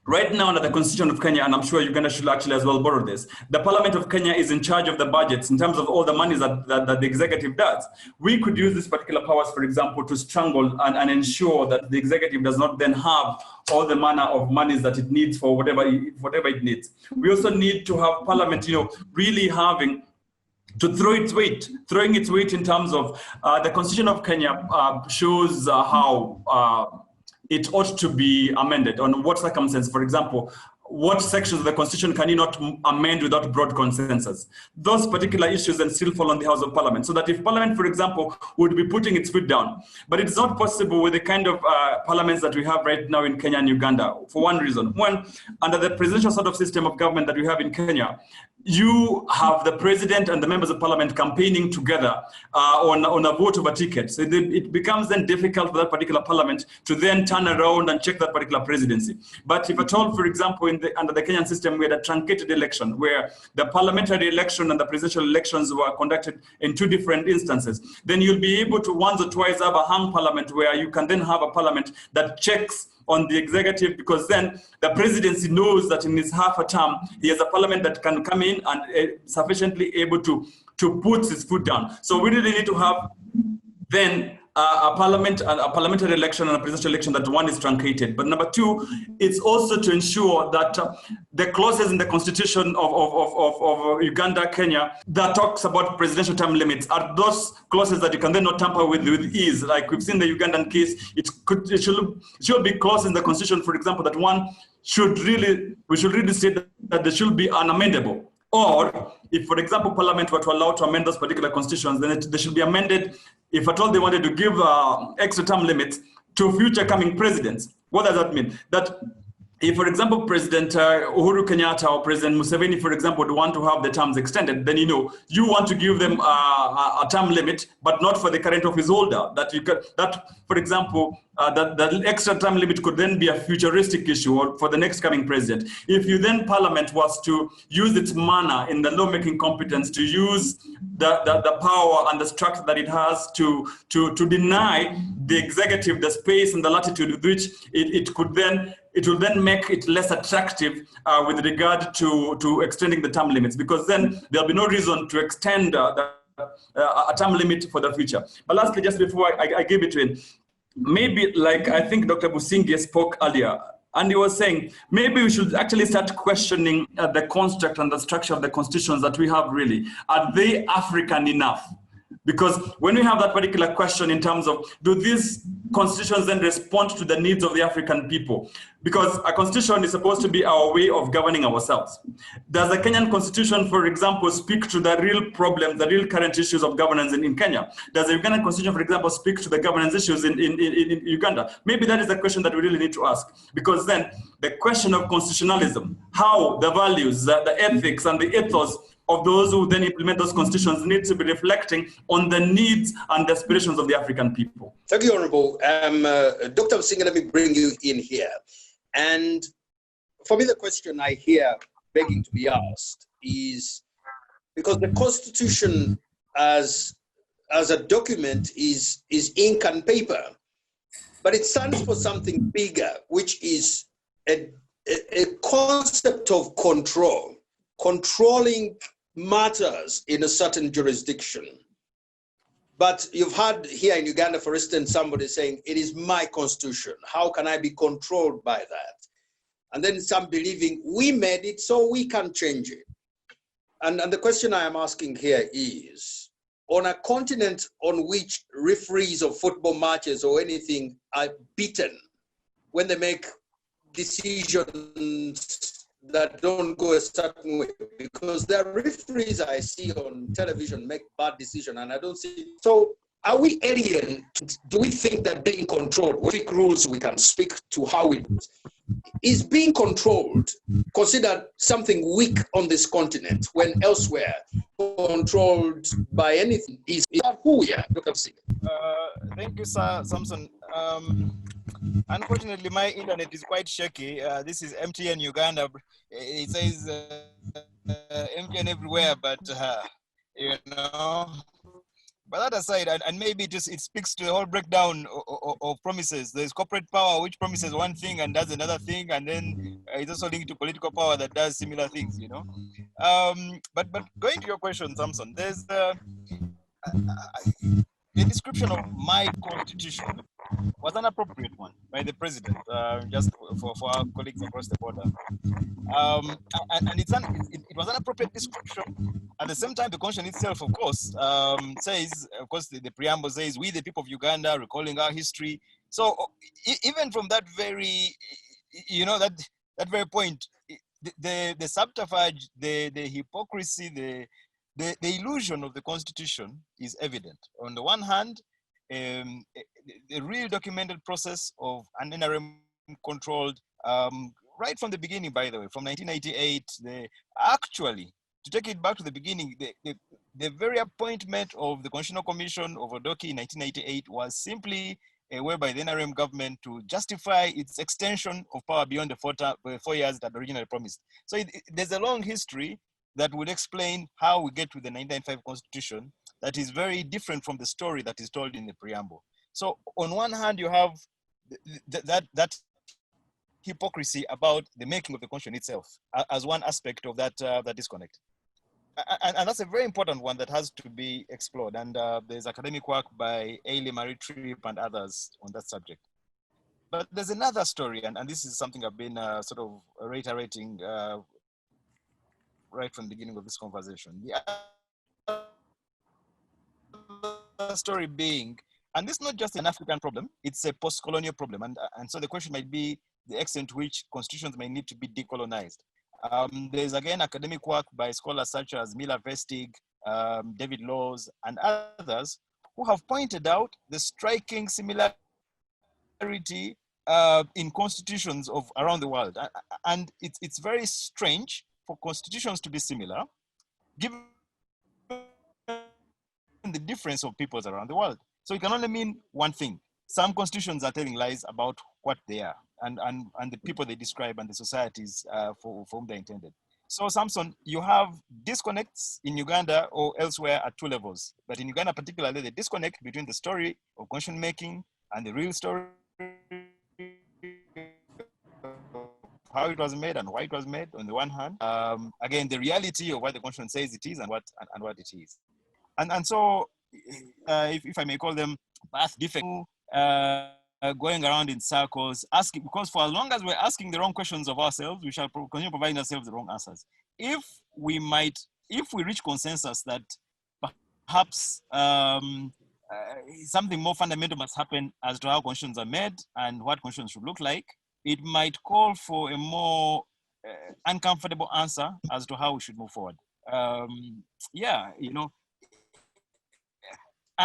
Right now under the Constitution of Kenya, and I'm sure Uganda should actually as well borrow this, the Parliament of Kenya is in charge of the budgets in terms of all the monies that the executive does. We could use these particular powers, for example, to strangle and ensure that the executive does not then have all the manner of monies that it needs for whatever it needs. We also need to have Parliament, really having to throwing its weight in terms of the Constitution of Kenya shows how it ought to be amended, on what circumstances. For example, what sections of the Constitution can you not amend without broad consensus? Those particular issues then still fall on the House of Parliament. So that if Parliament, for example, would be putting its foot down, but it's not possible with the kind of parliaments that we have right now in Kenya and Uganda, for one reason. One, under the presidential sort of system of government that we have in Kenya, you have the president and the members of parliament campaigning together on a vote of a ticket. So it becomes then difficult for that particular parliament to then turn around and check that particular presidency. But if at all, for example, under the Kenyan system, we had a truncated election where the parliamentary election and the presidential elections were conducted in two different instances, then you'll be able to once or twice have a hung parliament where you can then have a parliament that checks on the executive, because then the presidency knows that in his half a term, he has a parliament that can come in and sufficiently able to put his foot down. So we really need to have then a parliamentary election and a presidential election that one is truncated. But number two, it's also to ensure that the clauses in the constitution of Uganda, Kenya, that talks about presidential term limits are those clauses that you can then not tamper with ease. Like we've seen the Ugandan case, it should be clauses in the constitution, for example, that we should really state that they should be unamendable. Or if, for example, Parliament were to allow to amend those particular constitutions, then they should be amended if at all they wanted to give extra term limits to future coming presidents. What does that mean? That if, for example, President Uhuru Kenyatta or President Museveni, for example, would want to have the terms extended, then you want to give them a term limit, but not for the current office holder. For example, that the extra term limit could then be a futuristic issue or for the next coming president. If you then Parliament was to use its manner in the lawmaking competence to use the power and the structure that it has to deny the executive the space and the latitude with which it will then make it less attractive with regard to extending the term limits, because then there'll be no reason to extend the a term limit for the future. But lastly, just before I give it to him, maybe like I think Dr. Businge spoke earlier, and he was saying, maybe we should actually start questioning the construct and the structure of the constitutions that we have really. Are they African enough? Because when we have that particular question in terms of, do these constitutions then respond to the needs of the African people? Because a constitution is supposed to be our way of governing ourselves. Does the Kenyan constitution, for example, speak to the real problems, the real current issues of governance in Kenya? Does the Ugandan constitution, for example, speak to the governance issues in Uganda? Maybe that is the question that we really need to ask. Because then the question of constitutionalism, how the values, the ethics and the ethos of those who then implement those constitutions need to be reflecting on the needs and aspirations of the African people. Thank you, Honorable. Dr. Businge, let me bring you in here. And for me, the question I hear begging to be asked is, because the Constitution as a document is ink and paper, but it stands for something bigger, which is a concept of control, controlling matters in a certain jurisdiction. But you've had here in Uganda, for instance, somebody saying, it is my constitution. How can I be controlled by that? And then some believing we made it, so we can change it. And the question I am asking here is, on a continent on which referees of football matches or anything are beaten when they make decisions that don't go a certain way, because there are referees I see on television make bad decisions and I don't see. So are we alien? Do we think that being controlled, with rules we can speak to how it is being controlled, considered something weak on this continent when elsewhere controlled by anything is who we are? Dr. Businge. Thank you, Sir Samson. Unfortunately, my internet is quite shaky. This is MTN Uganda. It says MTN everywhere, but you know. But that aside, and maybe it speaks to the whole breakdown of promises. There's corporate power which promises one thing and does another thing, and then it's also linked to political power that does similar things. You know. But going to your question, Samson, there's the description of my constitution was an appropriate one by the president, just for our colleagues across the border. And it was an appropriate description. At the same time, the constitution itself, of course, says, of course, the preamble says, we the people of Uganda, recalling our history. So even from that very, you know, that very point, the subterfuge, the hypocrisy, the illusion of the constitution is evident. On the one hand, the real documented process of an NRM controlled, right from the beginning, by the way, from 1998, actually, to take it back to the beginning, the very appointment of the Constitutional Commission of Odoki in 1998 was simply a way by the NRM government to justify its extension of power beyond the 4 years that originally promised. So there's a long history that would explain how we get to the 1995 Constitution that is very different from the story that is told in the preamble. So on one hand, you have that hypocrisy about the making of the Constitution itself as one aspect of that disconnect. And that's a very important one that has to be explored. And there's academic work by Ailey, Marie Tripp, and others on that subject. But there's another story, and this is something I've been sort of reiterating right from the beginning of this conversation. The story being, and this is not just an African problem, it's a post-colonial problem. And so the question might be the extent to which constitutions may need to be decolonized. There's again academic work by scholars such as Miller Vestig, David Laws, and others who have pointed out the striking similarity in constitutions of around the world. And it's very strange for constitutions to be similar, given the difference of peoples around the world. So it can only mean one thing. Some constitutions are telling lies about what they are and the people they describe and the societies for whom they're intended. So Samson, you have disconnects in Uganda or elsewhere at two levels. But in Uganda particularly, the disconnect between the story of constitution making and the real story, how it was made and why it was made on the one hand. Again, the reality of what the constitution says it is and what it is. And so, if I may call them path defects, going around in circles, asking, because for as long as we're asking the wrong questions of ourselves, we shall continue providing ourselves the wrong answers. If we reach consensus that perhaps something more fundamental must happen as to how constitutions are made and what constitutions should look like, it might call for a more uncomfortable answer as to how we should move forward. Yeah, you know,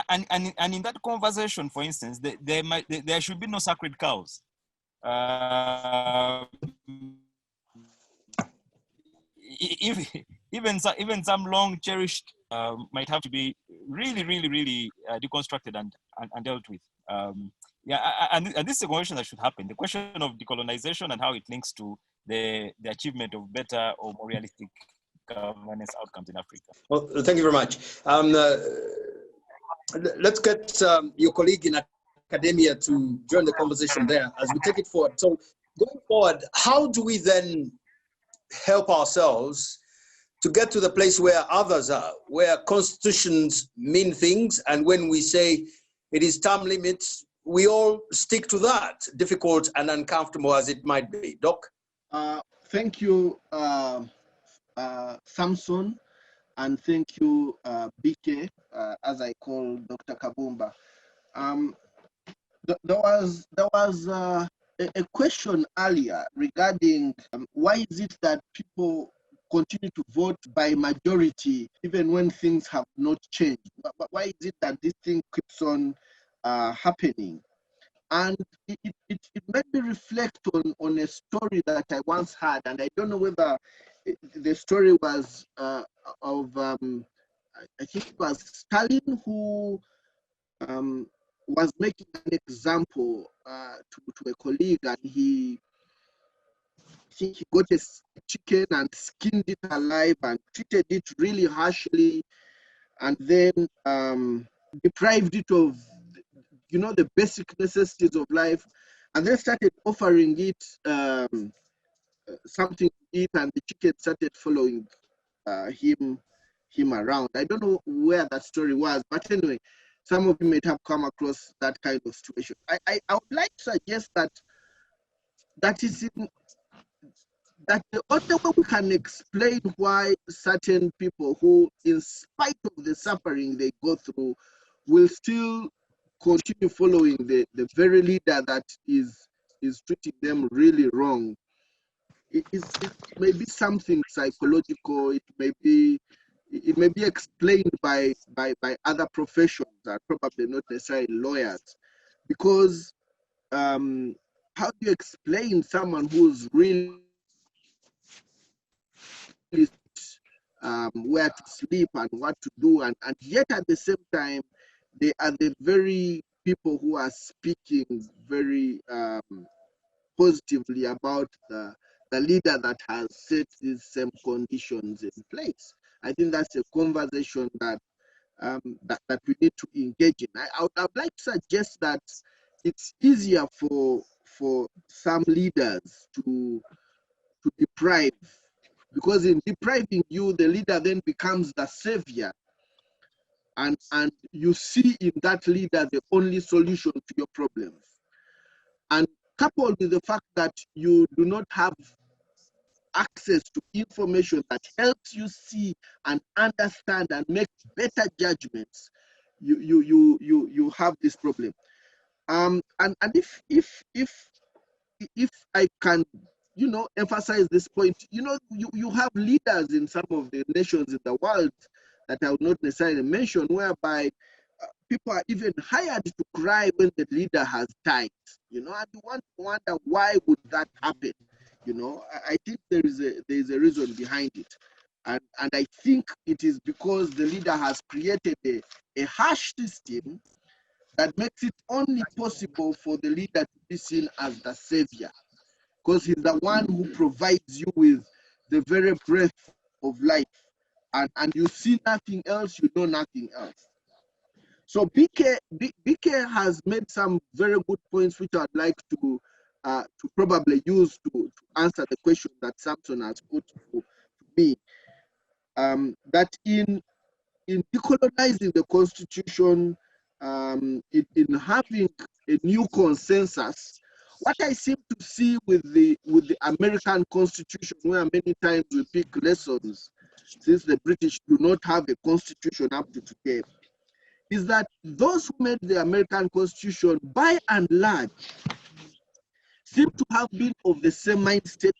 and in that conversation, for instance, there should be no sacred cows. Even some long cherished might have to be really deconstructed and dealt with. And this is a conversation that should happen. The question of decolonization and how it links to the achievement of better or more realistic governance outcomes in Africa. Well, thank you very much. Let's get your colleague in academia to join the conversation there as we take it forward. So going forward, how do we then help ourselves to get to the place where others are, where constitutions mean things, and when we say it is term limits, we all stick to that, difficult and uncomfortable as it might be. Doc? Thank you, Samson, and thank you, BK, as I call Dr. Kabumba. There was a question earlier regarding why is it that people continue to vote by majority even when things have not changed? Why is it that this thing keeps on happening? And it made me reflect on a story that I once had, and I don't know whether the story was of, I think it was Stalin, who was making an example to a colleague, and I think he got a chicken and skinned it alive and treated it really harshly, and then deprived it of, you know, the basic necessities of life, and then started offering it something to eat, and the chicken started following him around. I don't know where that story was, but anyway, some of you may have come across that kind of situation. I would like to suggest that the only way we can explain why certain people who, in spite of the suffering they go through, will still continue following the very leader that is treating them really wrong. It may be something psychological. It may be explained by other professions that probably not necessarily lawyers, because how do you explain someone who's really where to sleep and what to do, and yet at the same time they are the very people who are speaking very positively about the leader that has set these same conditions in place? I think that's a conversation that that we need to engage in. I would like to suggest that it's easier for some leaders to deprive, because in depriving you, the leader then becomes the savior, and you see in that leader the only solution to your problems. And coupled with the fact that you do not have access to information that helps you see and understand and make better judgments, you have this problem. And if I can, you know, emphasize this point, you know, you have leaders in some of the nations in the world that I would not necessarily mention, whereby people are even hired to cry when the leader has died, you know, and you want to wonder why would that happen. You know, I think there is a reason behind it, and I think it is because the leader has created a harsh system that makes it only possible for the leader to be seen as the savior, because he's the one who provides you with the very breath of life, and you see nothing else, you know nothing else. So BK has made some very good points, which I'd like to probably use to answer the question that Samson has put to me. That in in decolonizing the constitution, in having a new consensus, what I seem to see with the American Constitution, where many times we pick lessons, since the British do not have a constitution up to today, is that those who made the American Constitution, by and large, seem to have been of the same mindset,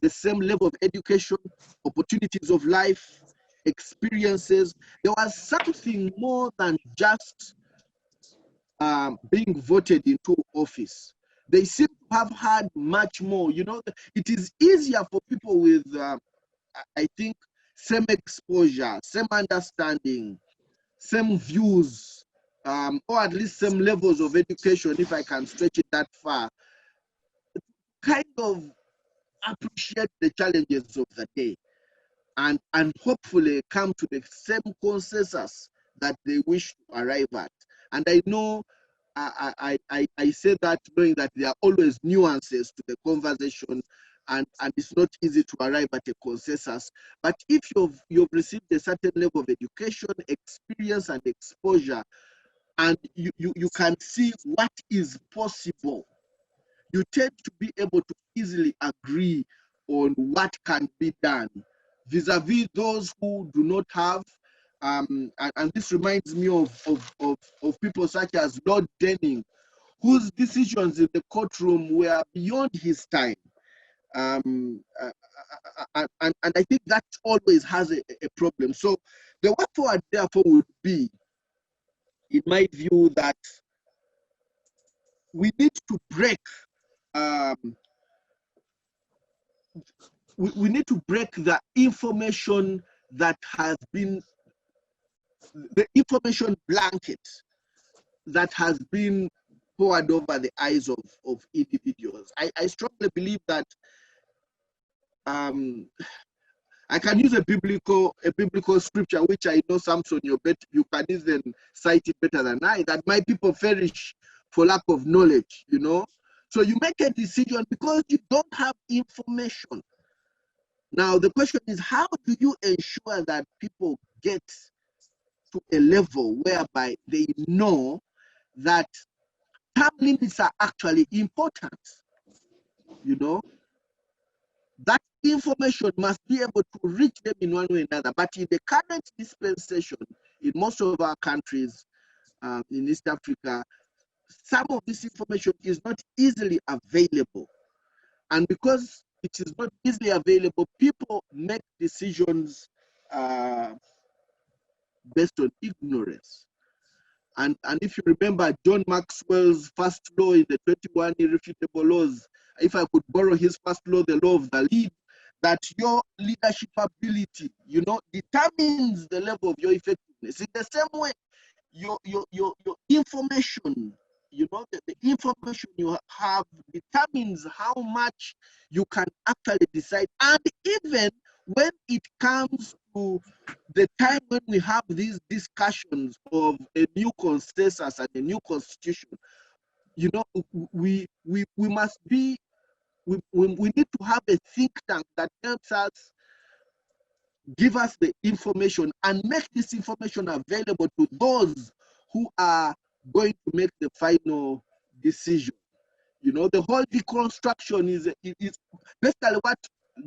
the same level of education, opportunities of life, experiences. There was something more than just being voted into office. They seem to have had much more. You know, it is easier for people with, I think, same exposure, same understanding, same views, or at least same levels of education, if I can stretch it that far, kind of appreciate the challenges of the day and hopefully come to the same consensus that they wish to arrive at. And I know I say that knowing that there are always nuances to the conversation, and it's not easy to arrive at a consensus. But if you've received a certain level of education, experience, and exposure, and you can see what is possible, you tend to be able to easily agree on what can be done, vis-a-vis those who do not have. And this reminds me of people such as Lord Denning, whose decisions in the courtroom were beyond his time. And I think that always has a problem. So the way forward, therefore, would be, in my view, that we need to break. We need to break the information that has been, the information blanket that has been poured over the eyes of individuals. I strongly believe that I can use a biblical scripture, which I know, Samson, you can even cite it better than I, that my people perish for lack of knowledge, you know. So you make a decision because you don't have information. Now, the question is, how do you ensure that people get to a level whereby they know that term limits are actually important? You know, that information must be able to reach them in one way or another. But in the current dispensation, in most of our countries in East Africa, some of this information is not easily available. And because it is not easily available, people make decisions based on ignorance. And if you remember John Maxwell's first law in the 21 irrefutable laws, if I could borrow his first law, the law of the lead, that your leadership ability, you know, determines the level of your effectiveness. In the same way, your information, you know, the information you have determines how much you can actually decide. And even when it comes to the time when we have these discussions of a new consensus and a new constitution, you know, we must be, we need to have a think tank that helps us give us the information and make this information available to those who are going to make the final decision. You know, the whole deconstruction is basically what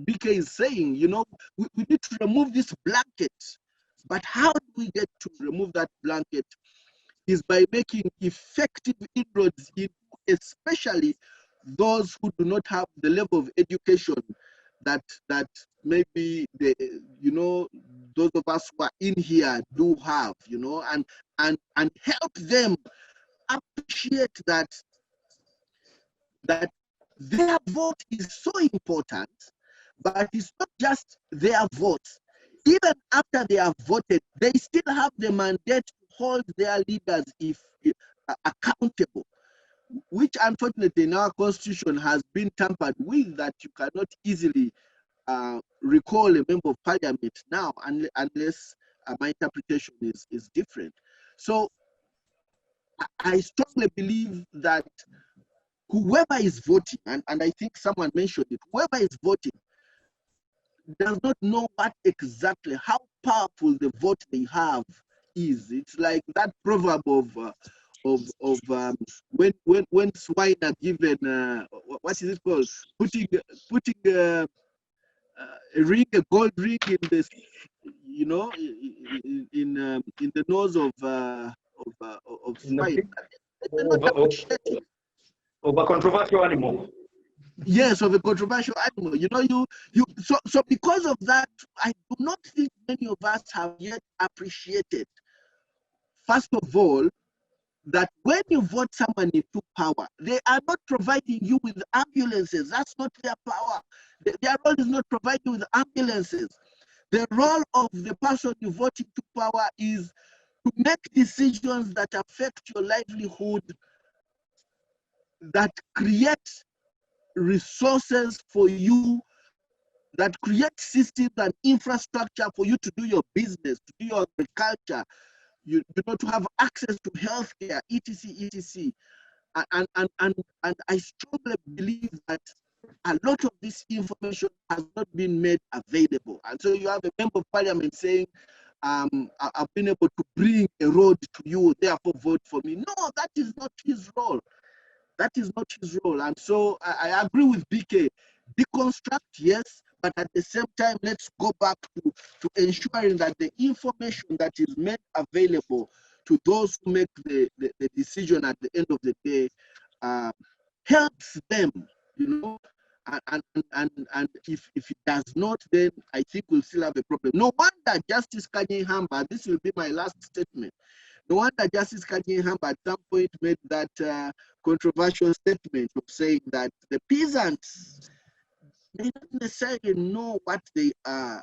BK is saying. You know, we need to remove this blanket. But how do we get to remove that blanket? Is by making effective inroads in, especially those who do not have the level of education that maybe the, you know, those of us who are in here do have, you know, and help them appreciate that their vote is so important, but it's not just their vote. Even after they have voted, they still have the mandate to hold their leaders accountable, which unfortunately in our constitution has been tampered with, that you cannot easily recall a member of parliament now unless my interpretation is different. So I strongly believe that whoever is voting, and I think someone mentioned it, whoever is voting does not know what exactly, how powerful the vote they have is. It's like that proverb of when swine are given what is it called, putting a gold ring in this, you know, in the nose of swine. They're not appreciating. Of a controversial animal. Yes, of a controversial animal. You know, so because of that, I do not think many of us have yet appreciated, first of all, that when you vote someone into power, they are not providing you with ambulances. That's not their power. Their role is not providing with ambulances. The role of the person you vote into power is to make decisions that affect your livelihood, that create resources for you, that create systems and infrastructure for you to do your business, to do your agriculture, you know, to have access to healthcare, etc., etc. And I strongly believe that a lot of this information has not been made available. And so you have a member of parliament saying, I've been able to bring a road to you, therefore vote for me. No, that is not his role. That is not his role. And so I agree with BK. Deconstruct, yes, but at the same time, let's go back to ensuring that the information that is made available to those who make the decision at the end of the day helps them, you know. And if it does not, then I think we'll still have a problem. No wonder Justice Kanye Hamba, this will be my last statement. No wonder Justice Kanye Hamba at some point made that controversial statement of saying that the peasants may not necessarily know what they are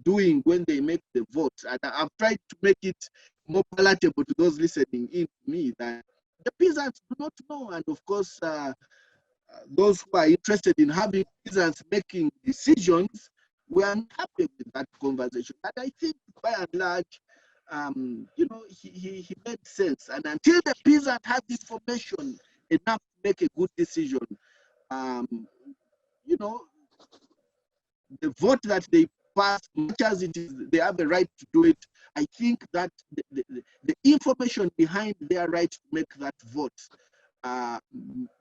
doing when they make the vote. And I've tried to make it more palatable to those listening in to me that the peasants do not know. And of course, those who are interested in having peasants making decisions, we are not happy with that conversation. But I think by and large, you know, he made sense. And until the peasant has information enough to make a good decision, you know, the vote that they pass, much as it is, they have a right to do it. I think that the information behind their right to make that vote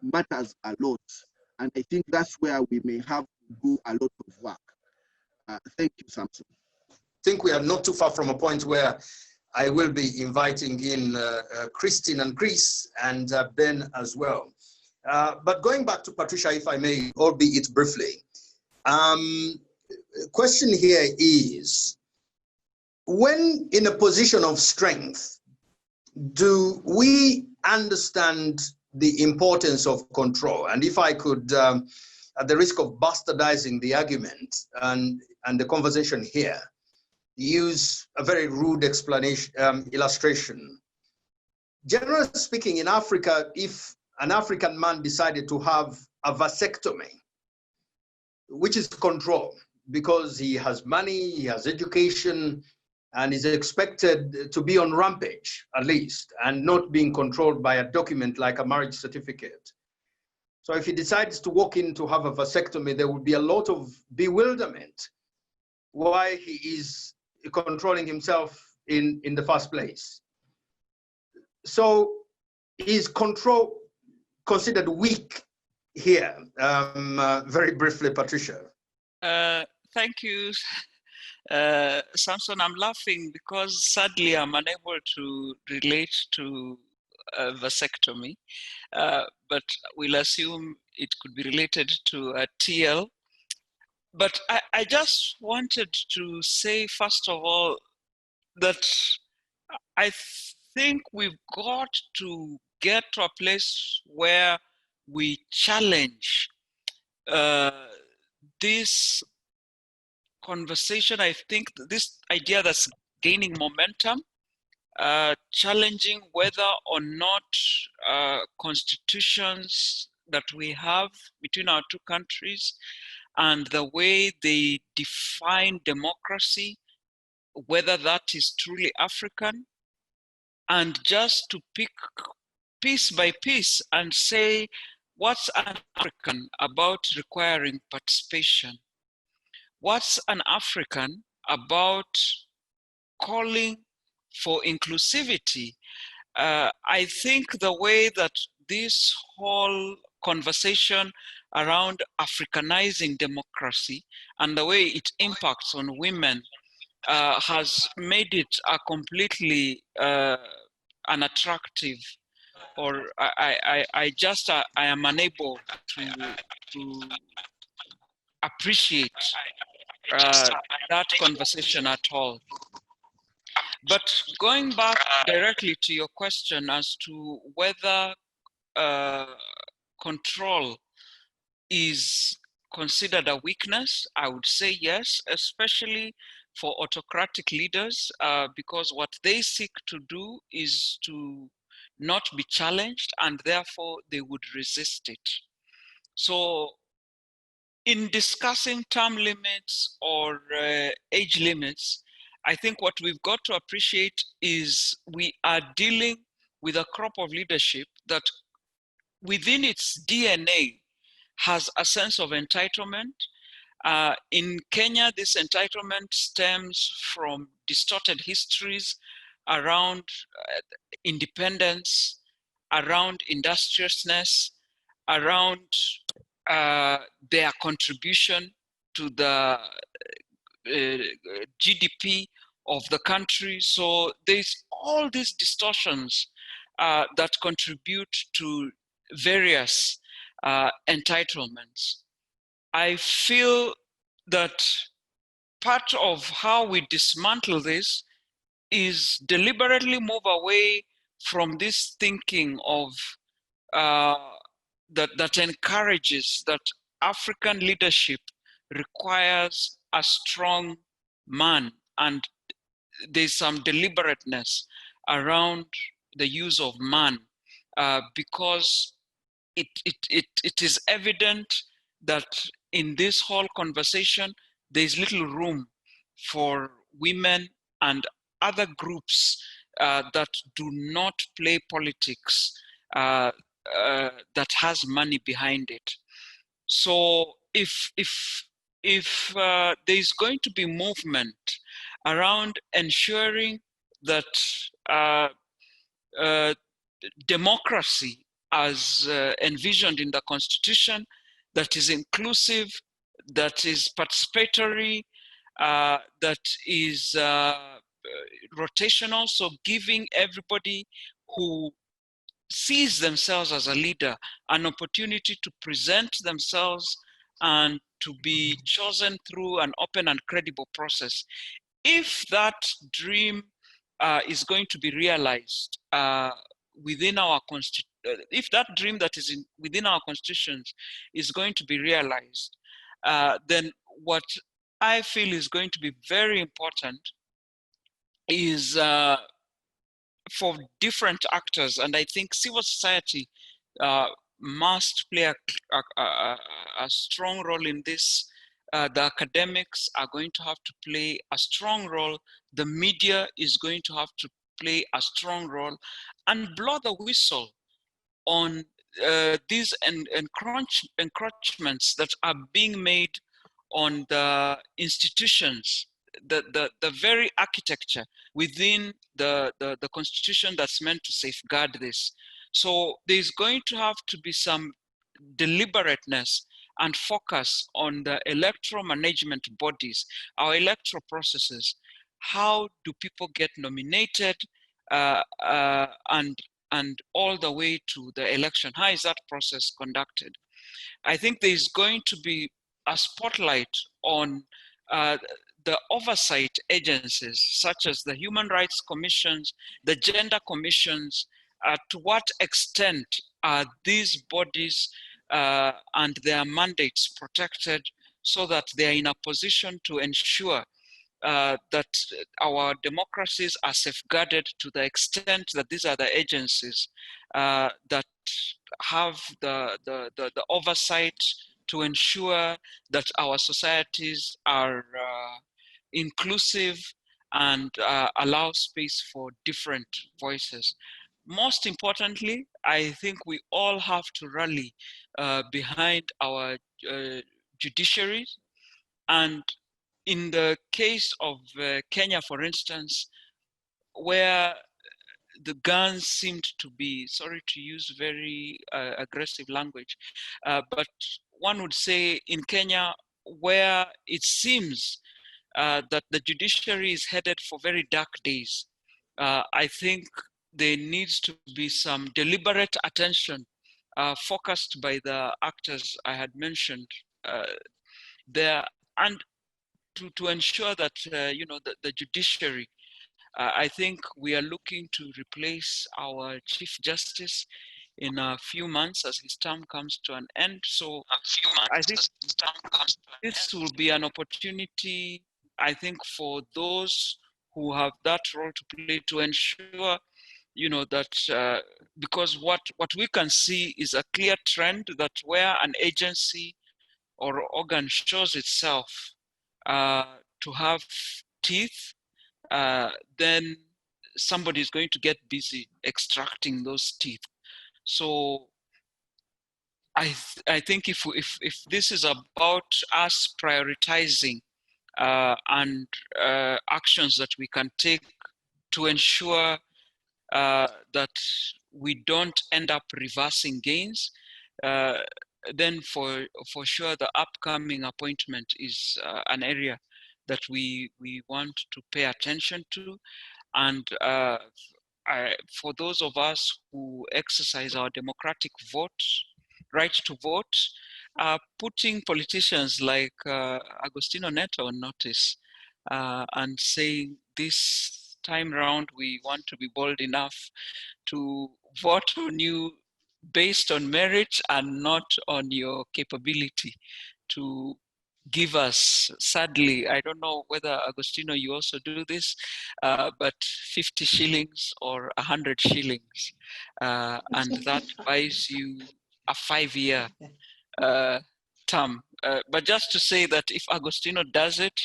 matters a lot. And I think that's where we may have to do a lot of work. Thank you, Samson. I think we are not too far from a point where I will be inviting in Christine and Chris and Ben as well. But going back to Patricia, if I may, albeit briefly, question here is, when in a position of strength, do we understand the importance of control? And if I could, at the risk of bastardizing the argument and the conversation here, use a very rude explanation, illustration. Generally speaking, in Africa, if an African man decided to have a vasectomy, which is control, because he has money, he has education, and is expected to be on rampage, at least, and not being controlled by a document like a marriage certificate. So if he decides to walk in to have a vasectomy, there would be a lot of bewilderment why he is controlling himself in the first place. So is control considered weak here? Very briefly, Patricia. Thank you, Samson. I'm laughing because sadly I'm unable to relate to vasectomy, but we'll assume it could be related to a TL. But I just wanted to say, first of all, that I think we've got to get to a place where we challenge this conversation. I think this idea that's gaining momentum, challenging whether or not constitutions that we have between our two countries and the way they define democracy, whether that is truly African, and just to pick piece by piece and say, what's an African about requiring participation? What's an African about calling for inclusivity, I think the way that this whole conversation around Africanizing democracy and the way it impacts on women has made it a completely unattractive, or I am unable to appreciate that conversation at all. But going back directly to your question as to whether control is considered a weakness, I would say yes, especially for autocratic leaders, because what they seek to do is to not be challenged, and therefore they would resist it. So in discussing term limits or age limits, I think what we've got to appreciate is we are dealing with a crop of leadership that within its DNA has a sense of entitlement. In Kenya, this entitlement stems from distorted histories around independence, around industriousness, around their contribution to the GDP of the country. So there's all these distortions that contribute to various entitlements. I feel that part of how we dismantle this is deliberately move away from this thinking of that encourages that African leadership requires a strong man, and there's some deliberateness around the use of man, because it is evident that in this whole conversation, there's little room for women and other groups that do not play politics that has money behind it. So if there's going to be movement around ensuring that democracy as envisioned in the Constitution, that is inclusive, that is participatory, that is rotational, so giving everybody who sees themselves as a leader an opportunity to present themselves and to be chosen through an open and credible process. If that dream is going to be realized within our if that dream that is within our constitutions is going to be realized, then what I feel is going to be very important is for different actors, and I think civil society must play a strong role in this. The academics are going to have to play a strong role. The media is going to have to play a strong role and blow the whistle on these encroachments that are being made on the institutions, the very architecture within the constitution that's meant to safeguard this. So there's going to have to be some deliberateness and focus on the electoral management bodies, our electoral processes. How do people get nominated, and all the way to the election? How is that process conducted? I think there's going to be a spotlight on the oversight agencies, such as the Human Rights Commissions, the Gender Commissions. To what extent are these bodies and their mandates protected, so that they are in a position to ensure that our democracies are safeguarded to the extent that these are the agencies that have the oversight to ensure that our societies are inclusive and allow space for different voices. Most importantly, I think we all have to rally behind our judiciary, and in the case of Kenya, for instance, where the guns seemed to be, sorry to use very aggressive language, but one would say in Kenya, where it seems that the judiciary is headed for very dark days, I think there needs to be some deliberate attention focused by the actors I had mentioned there, and to ensure that the judiciary. I think we are looking to replace our Chief Justice in a few months as his term comes to an end. So I think this will be an opportunity, I think, for those who have that role to play to ensure, that because what we can see is a clear trend that where an agency or organ shows itself to have teeth, then somebody is going to get busy extracting those teeth. So I think if this is about us prioritizing and actions that we can take to ensure that we don't end up reversing gains, then for sure the upcoming appointment is an area that we want to pay attention to. And for those of us who exercise our democratic right to vote, putting politicians like Agostino Neto on notice and saying this time round we want to be bold enough to vote on you based on merit and not on your capability to give us, sadly, I don't know whether Agostino you also do this, but 50 shillings or 100 shillings, and that buys you a 5-year term. But just to say that if Agostino does it,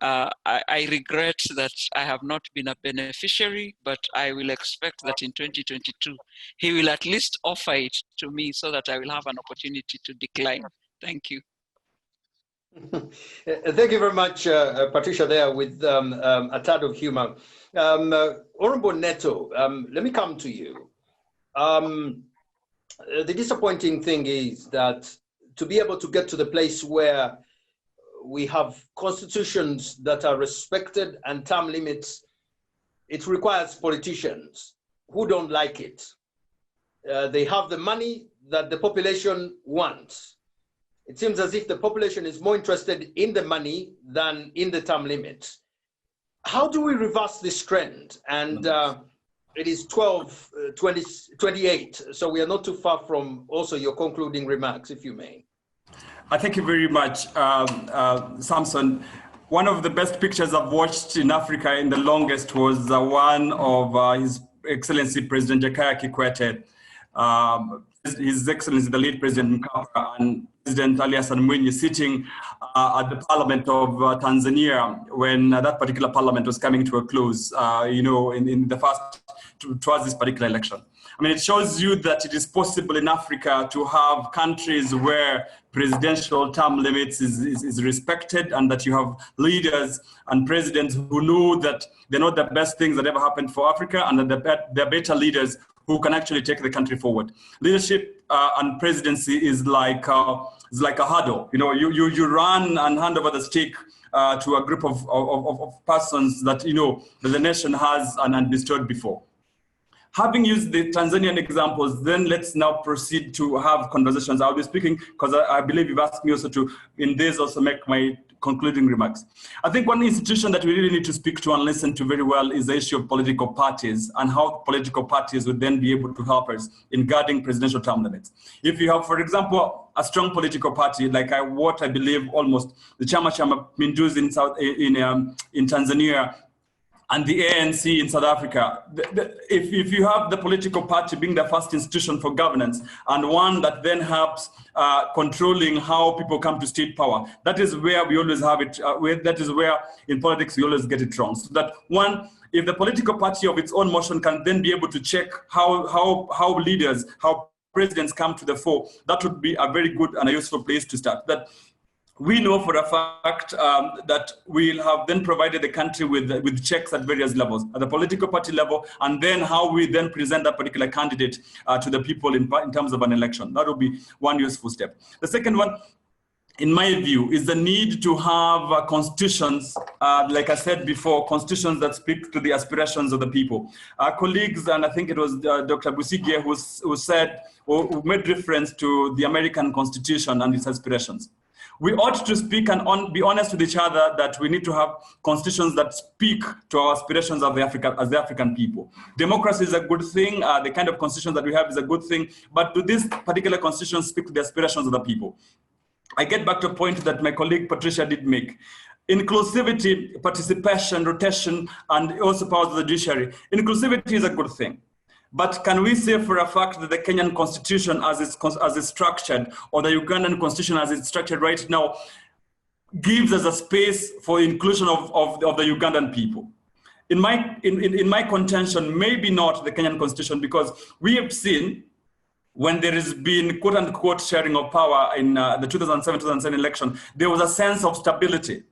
I regret that I have not been a beneficiary, but I will expect that in 2022, he will at least offer it to me so that I will have an opportunity to decline. Thank you. Thank you very much, Patricia, there with a tad of humor. Honorable Neto, let me come to you. The disappointing thing is that to be able to get to the place where we have constitutions that are respected and term limits, it requires politicians who don't like it. They have the money that the population wants. It seems as if the population is more interested in the money than in the term limits. How do we reverse this trend? And it is 28, so we are not too far from also your concluding remarks, if you may. Thank you very much, Samson. One of the best pictures I've watched in Africa in the longest was one of His Excellency President Jakaya Kikwete, His Excellency the late President Mkapa and President Ali Hassan Mwinyi sitting at the Parliament of Tanzania when that particular parliament was coming to a close, in the first towards this particular election. I mean, it shows you that it is possible in Africa to have countries where presidential term limits is respected, and that you have leaders and presidents who know that they're not the best things that ever happened for Africa, and that they're better leaders who can actually take the country forward. Leadership and presidency is like a hurdle. You run and hand over the stick to a group of persons that that the nation has and bestowed before. Having used the Tanzanian examples, then let's now proceed to have conversations. I'll be speaking because I believe you've asked me also to, in this, also make my concluding remarks. I think one institution that we really need to speak to and listen to very well is the issue of political parties and how political parties would then be able to help us in guarding presidential term limits. If you have, for example, a strong political party, like what I believe almost the Chama cha Mapinduzi in Tanzania, and the ANC in South Africa, if you have the political party being the first institution for governance and one that then helps controlling how people come to state power, that is where we always have it, that is where in politics we always get it wrong. So that one, if the political party of its own motion can then be able to check how leaders, how presidents come to the fore, that would be a very good and a useful place to start. That we know for a fact that we'll have then provided the country with checks at various levels, at the political party level, and then how we then present that particular candidate to the people in terms of an election. That will be one useful step. The second one, in my view, is the need to have constitutions, like I said before, constitutions that speak to the aspirations of the people. Our colleagues, and I think it was Dr. Busigie who said, or who made reference to the American Constitution and its aspirations. We ought to speak and be honest with each other that we need to have constitutions that speak to our aspirations of the African people. Democracy is a good thing. The kind of constitution that we have is a good thing. But do these particular constitutions speak to the aspirations of the people? I get back to a point that my colleague Patricia did make. Inclusivity, participation, rotation, and also powers of the judiciary. Inclusivity is a good thing. But can we say for a fact that the Kenyan constitution as it's structured, or the Ugandan constitution as it's structured right now, gives us a space for inclusion of the Ugandan people? In my contention, maybe not the Kenyan constitution, because we have seen when there has been quote unquote sharing of power in the 2007 election, there was a sense of stability.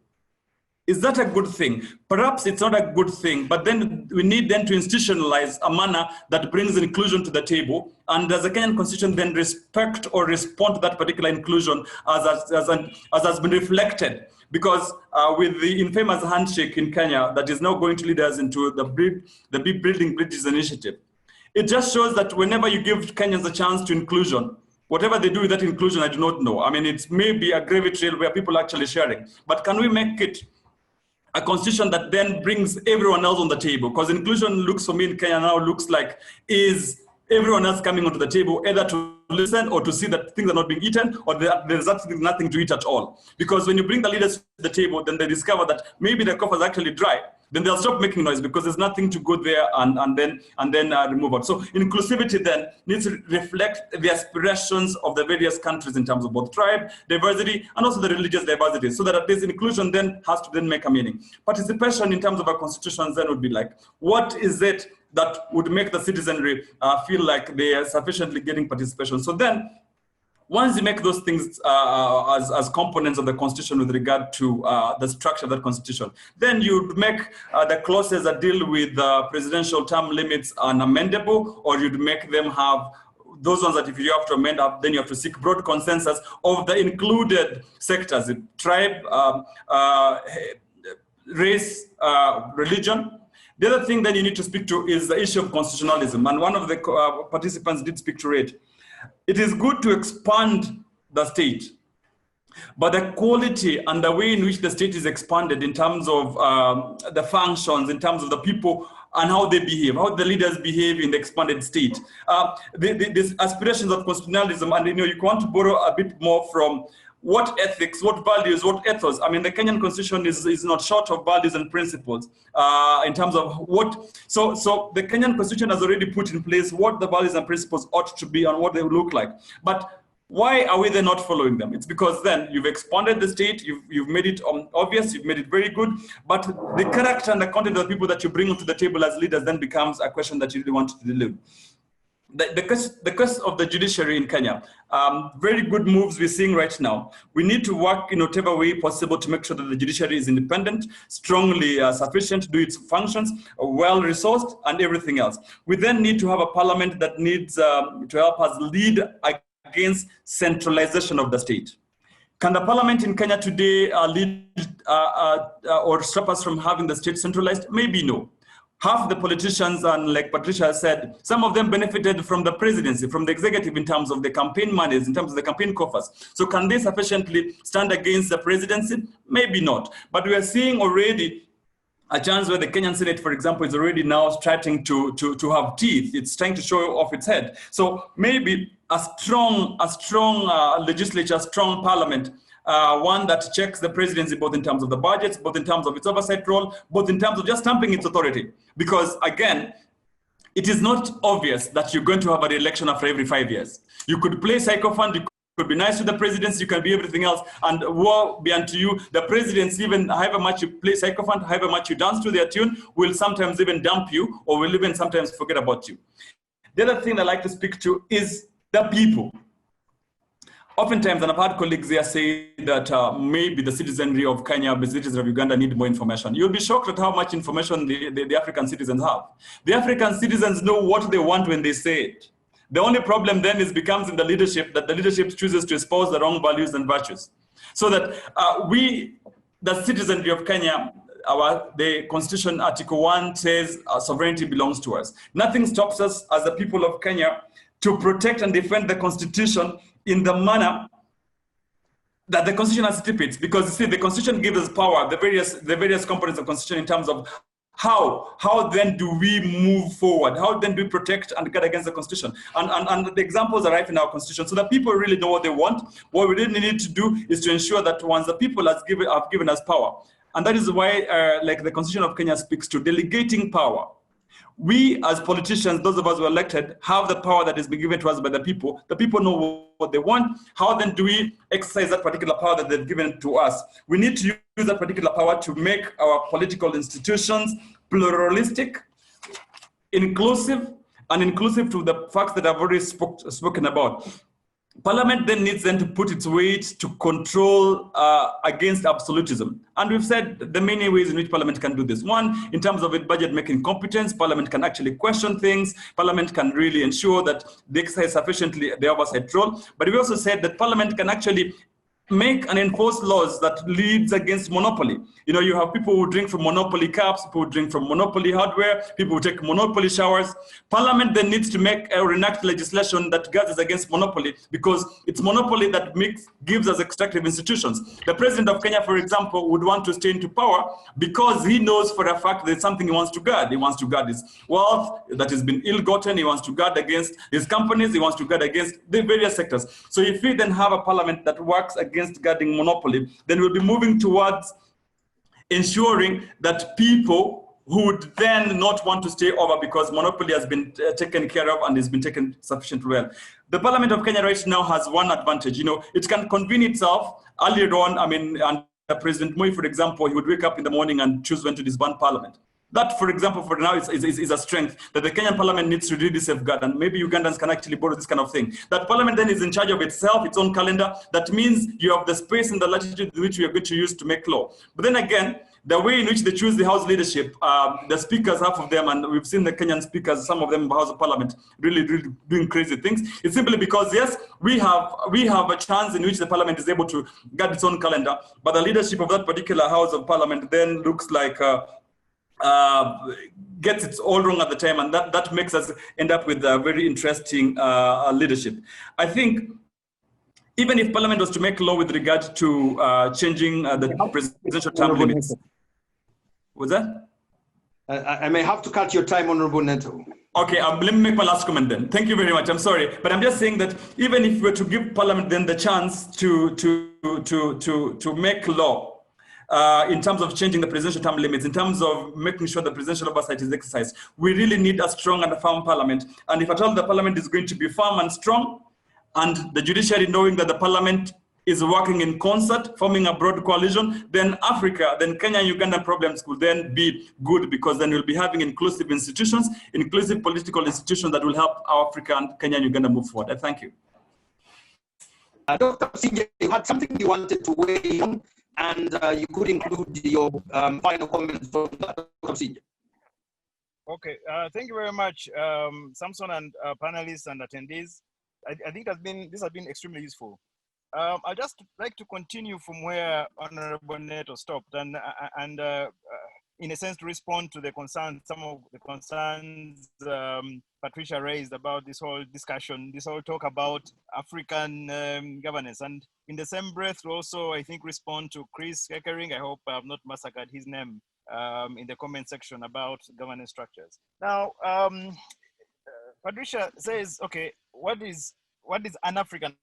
Is that a good thing? Perhaps it's not a good thing, but then we need then to institutionalize a manner that brings inclusion to the table. And does the Kenyan constitution then respect or respond to that particular inclusion as has been reflected? Because with the infamous handshake in Kenya that is now going to lead us into the Big Building Bridges initiative, it just shows that whenever you give Kenyans a chance to inclusion, whatever they do with that inclusion, I do not know. I mean, it's maybe a gravy trail where people are actually sharing. But can we make it a constitution that then brings everyone else on the table? Because inclusion looks for me in Kenya now looks like is everyone else coming onto the table, either to listen or to see that things are not being eaten, or there's absolutely nothing to eat at all. Because when you bring the leaders to the table, then they discover that maybe the coffee is actually dry. Then they'll stop making noise because there's nothing to go there and then remove it. So inclusivity then needs to reflect the aspirations of the various countries in terms of both tribe, diversity, and also the religious diversity, so that this inclusion then has to then make a meaning. Participation in terms of our constitutions then would be like, what is it that would make the citizenry feel like they are sufficiently getting participation? So then, once you make those things as components of the constitution with regard to the structure of that constitution, then you'd make the clauses that deal with presidential term limits unamendable, or you'd make them have those ones that if you have to amend up, then you have to seek broad consensus of the included sectors, tribe, race, religion. The other thing that you need to speak to is the issue of constitutionalism, and one of the participants did speak to it. It is good to expand the state, but the quality and the way in which the state is expanded in terms of the functions, in terms of the people and how they behave, how the leaders behave in the expanded state. These aspirations of constitutionalism, and you want to borrow a bit more from what ethics, what values, what ethos. I mean, the Kenyan constitution is not short of values and principles in terms of what. So the Kenyan constitution has already put in place what the values and principles ought to be and what they look like. But why are we then not following them? It's because then you've expanded the state, you've made it obvious, you've made it very good, but the character and the content of the people that you bring onto the table as leaders then becomes a question that you really want to deal with. The case of the judiciary in Kenya, very good moves we're seeing right now. We need to work in whatever way possible to make sure that the judiciary is independent, strongly sufficient to do its functions, well-resourced, and everything else. We then need to have a parliament that needs to help us lead against centralization of the state. Can the parliament in Kenya today lead or stop us from having the state centralized? Maybe no. Half the politicians, and like Patricia said, some of them benefited from the presidency, from the executive in terms of the campaign monies, in terms of the campaign coffers. So can they sufficiently stand against the presidency? Maybe not. But we are seeing already a chance where the Kenyan Senate, for example, is already now starting to have teeth. It's trying to show off its head. So maybe a strong legislature, a strong parliament, one that checks the presidency both in terms of the budgets, both in terms of its oversight role, both in terms of just stamping its authority. Because again, it is not obvious that you're going to have an election after every 5 years. You could play sycophant, you could be nice to the presidency, you can be everything else, and woe be unto you. The presidents, even however much you play sycophant, however much you dance to their tune, will sometimes even dump you, or will even sometimes forget about you. The other thing I like to speak to is the people. oftentimes, and I've had colleagues here say that maybe the citizenry of Kenya, the citizens of Uganda need more information. You'll be shocked at how much information the African citizens have. The African citizens know what they want when they say it. The only problem then becomes in the leadership, that the leadership chooses to espouse the wrong values and virtues. So that the citizenry of Kenya, the Constitution, Article 1 says sovereignty belongs to us. Nothing stops us as the people of Kenya to protect and defend the Constitution in the manner that the Constitution stipulates. Because you see, the Constitution gives us power, the various components of the Constitution, in terms of how then do we move forward? How then do we protect and guard against the Constitution? And the examples are right in our Constitution, so that people really know what they want. What we really need to do is to ensure that once the people have given us power, and that is why, like the Constitution of Kenya speaks to delegating power. We as politicians, those of us who are elected, have the power that has been given to us by the people. The people know what they want. How then do we exercise that particular power that they've given to us? We need to use that particular power to make our political institutions pluralistic, inclusive to the facts that I've already spoken about. Parliament then needs to put its weight to control against absolutism. And we've said the many ways in which Parliament can do this. One, in terms of its budget-making competence, Parliament can actually question things. Parliament can really ensure that they exercise sufficiently the oversight role. But we also said that Parliament can actually make and enforce laws that leads against monopoly. You know, you have people who drink from monopoly cups, people who drink from monopoly hardware, people who take monopoly showers. Parliament then needs to make or enact legislation that guards us against monopoly, because it's monopoly that gives us extractive institutions. The president of Kenya, for example, would want to stay into power because he knows for a fact there's something he wants to guard. He wants to guard his wealth that has been ill-gotten. He wants to guard against his companies. He wants to guard against the various sectors. So if we then have a parliament that works against guarding monopoly, then we'll be moving towards ensuring that people who would then not want to stay over because monopoly has been taken care of and has been taken sufficiently well. The Parliament of Kenya right now has one advantage. You know, it can convene itself. Earlier on, I mean, and President Moi, for example, he would wake up in the morning and choose when to disband Parliament. That, for example, for now is a strength that the Kenyan Parliament needs to really safeguard, and maybe Ugandans can actually borrow this kind of thing. That Parliament then is in charge of itself, its own calendar. That means you have the space and the latitude which we are going to use to make law. But then again, the way in which they choose the House leadership, the speakers, half of them, and we've seen the Kenyan speakers, some of them in the House of Parliament, really doing crazy things. It's simply because, yes, we have a chance in which the Parliament is able to guard its own calendar, but the leadership of that particular House of Parliament then looks like gets it all wrong at the time, and that makes us end up with a very interesting leadership. I think even if Parliament was to make law with regard to changing the presidential term limits. Was that? I may have to cut your time, Honorable Neto. Okay, let me make my last comment then. Thank you very much. I'm sorry, but I'm just saying that even if we were to give Parliament then the chance to make law, in terms of changing the presidential term limits, in terms of making sure the presidential oversight is exercised, we really need a strong and a firm parliament. And if at all the parliament is going to be firm and strong, and the judiciary knowing that the parliament is working in concert, forming a broad coalition, then Africa, then Kenya and Uganda problems could then be good, because then we'll be having inclusive institutions, inclusive political institutions that will help our Africa and Kenya and Uganda move forward. I thank you. Dr. Sinje, you had something you wanted to weigh on, and you could include your final comments from Dr. Sinje. Okay, thank you very much, Samson and panelists and attendees. I think this has been extremely useful. I'd just like to continue from where Honorable Neto stopped, and in a sense to respond to the concerns, some of the concerns Patricia raised about this whole discussion, this whole talk about African governance, and in the same breath to also, I think, respond to Chris Keckering. I hope I have not massacred his name in the comment section about governance structures. Now, Patricia says, okay, what is an African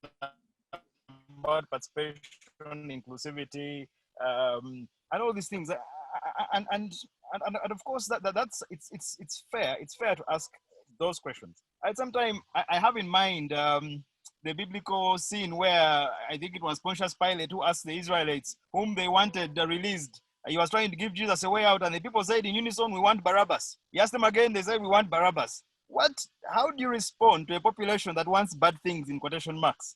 about participation, inclusivity, and all these things, and of course that's it's fair. It's fair to ask those questions. At some time, I have in mind the biblical scene where I think it was Pontius Pilate who asked the Israelites whom they wanted released. He was trying to give Jesus a way out, and the people said in unison, "We want Barabbas." He asked them again; they said, "We want Barabbas." how do you respond to a population that wants bad things in quotation marks?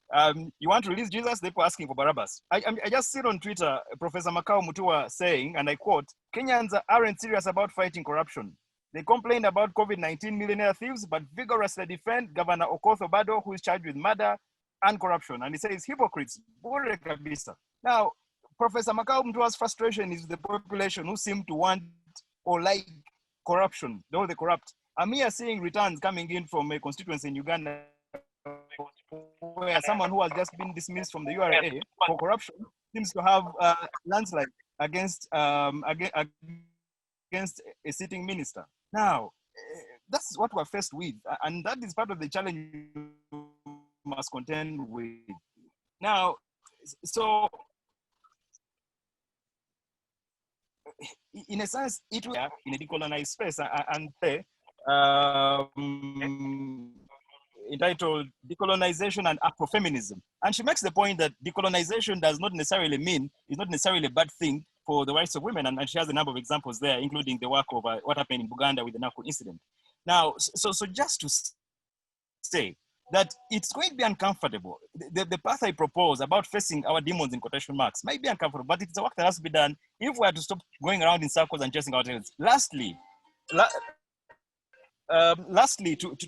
You want to release Jesus, they're asking for Barabbas. I just see on Twitter, Professor Makao Mutua saying, and I quote, Kenyans aren't serious about fighting corruption. They complained about COVID-19 millionaire thieves, but vigorously defend Governor Okoth Obado, who is charged with murder and corruption. And he says, hypocrites, bure kabisa. Now, Professor Makao Mutua's frustration is the population who seem to want or like corruption, though they corrupt. I'm here seeing returns coming in from a constituency in Uganda where someone who has just been dismissed from the URA for corruption seems to have landslide against against a sitting minister. Now, that's what we're faced with, and that is part of the challenge we must contend with. Now, so in a sense, it will in a decolonized space and entitled Decolonization and Afrofeminism. And she makes the point that decolonization does not necessarily mean, is not necessarily a bad thing for the rights of women. And she has a number of examples there, including the work of what happened in Uganda with the Naku incident. Now, so just to say that it's going to be uncomfortable. The path I propose about facing our demons in quotation marks might be uncomfortable, but it's a work that has to be done if we are to stop going around in circles and chasing our tails. Lastly,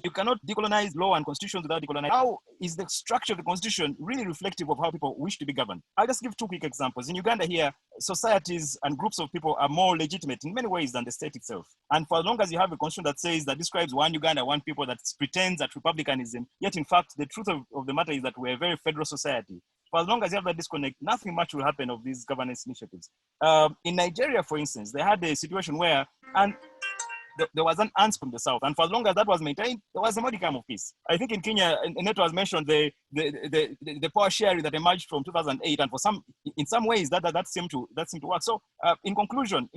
you cannot decolonize law and constitutions without decolonizing. How is the structure of the constitution really reflective of how people wish to be governed? I'll just give two quick examples. In Uganda here, societies and groups of people are more legitimate in many ways than the state itself. And for as long as you have a constitution that says, that describes one Uganda, one people, that pretends at republicanism, yet in fact, the truth of the matter is that we're a very federal society. For as long as you have that disconnect, nothing much will happen of these governance initiatives. In Nigeria, for instance, they had a situation where, there was an answer from the south, and for as long as that was maintained, there was a modicum of peace. I think in Kenya, Neto has mentioned the power sharing that emerged from 2008, and in some ways that seemed to work. So, in conclusion,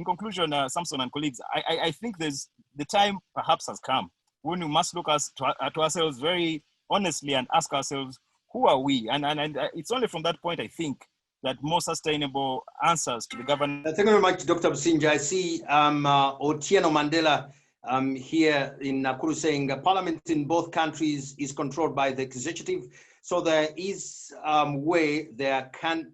Samson and colleagues, I think the time perhaps has come when we must look to ourselves very honestly and ask ourselves, who are we? And it's only from that point, I think, that more sustainable answers to the government. Thank you very much, Dr. Businja. I see Otieno Mandela here in Nakuru saying Parliament in both countries is controlled by the executive. So there is no way there can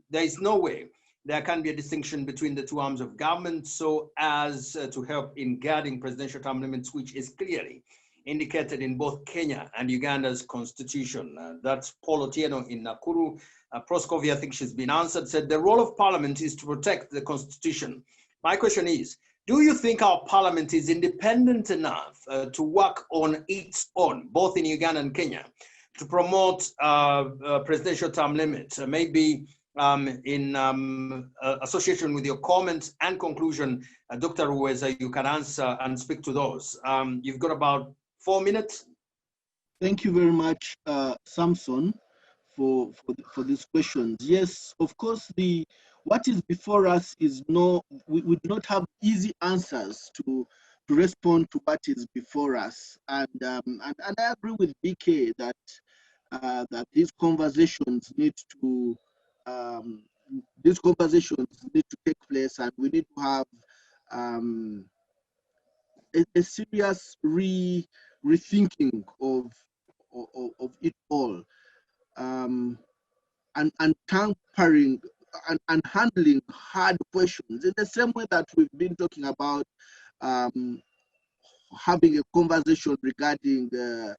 be a distinction between the two arms of government so as to help in guarding presidential term limits, which is clearly indicated in both Kenya and Uganda's constitution. That's Paul Otieno in Nakuru. Proscovia, I think she's been answered, said the role of parliament is to protect the constitution. My question is, do you think our parliament is independent enough to work on its own, both in Uganda and Kenya, to promote presidential term limits? Maybe in association with your comments and conclusion, Dr. Ruweza, you can answer and speak to those. You've got about 4 minutes. Thank you very much, Samson, for these questions. Yes, of course, what is before us is we do not have easy answers to respond to what is before us. And I agree with BK that these conversations need to take place, and we need to have a serious rethinking of it all, and tampering and handling hard questions in the same way that we've been talking about having a conversation regarding a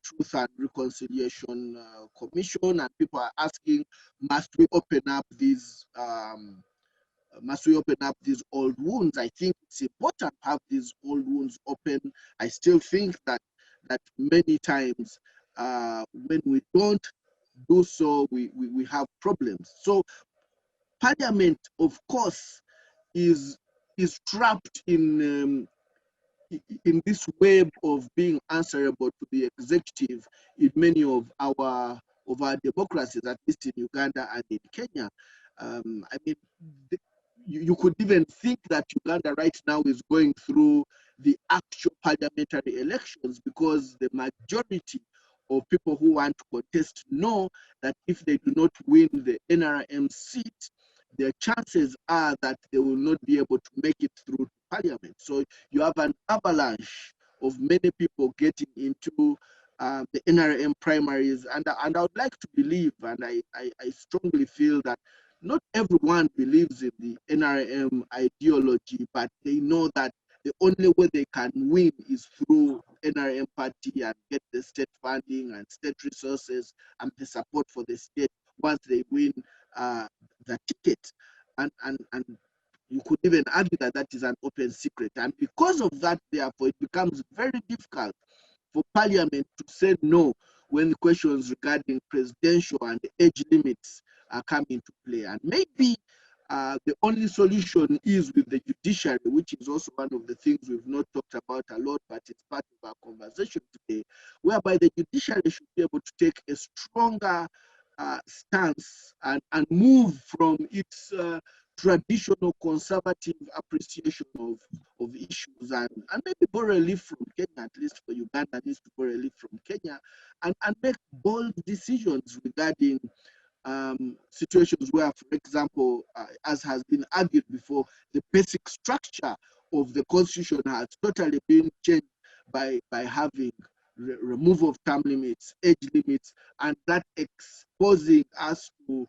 Truth and Reconciliation Commission, and people are asking, must we open up these old wounds? I think it's important to have these old wounds open. I still think that many times when we don't do so, we have problems. So Parliament, of course, is trapped in this web of being answerable to the executive in many of our democracies, at least in Uganda and in Kenya. I mean, you could even think that Uganda right now is going through the actual parliamentary elections, because the majority of people who want to contest know that if they do not win the NRM seat, their chances are that they will not be able to make it through Parliament. So you have an avalanche of many people getting into the NRM primaries. And I would like to believe, and I strongly feel that not everyone believes in the NRM ideology, but they know that the only way they can win is through NRM party and get the state funding and state resources and the support for the state once they win the ticket. And you could even argue that that is an open secret. And because of that, therefore, it becomes very difficult for Parliament to say no when questions regarding presidential and age limits come into play. And maybe the only solution is with the judiciary, which is also one of the things we've not talked about a lot, but it's part of our conversation today, whereby the judiciary should be able to take a stronger stance and move from its traditional conservative appreciation of issues and maybe borrow a leaf from Kenya, at least for Uganda needs to borrow a leaf from Kenya, and make bold decisions regarding situations where, for example, as has been argued before, the basic structure of the constitution has totally been changed by having removal of term limits, age limits, and that exposing us to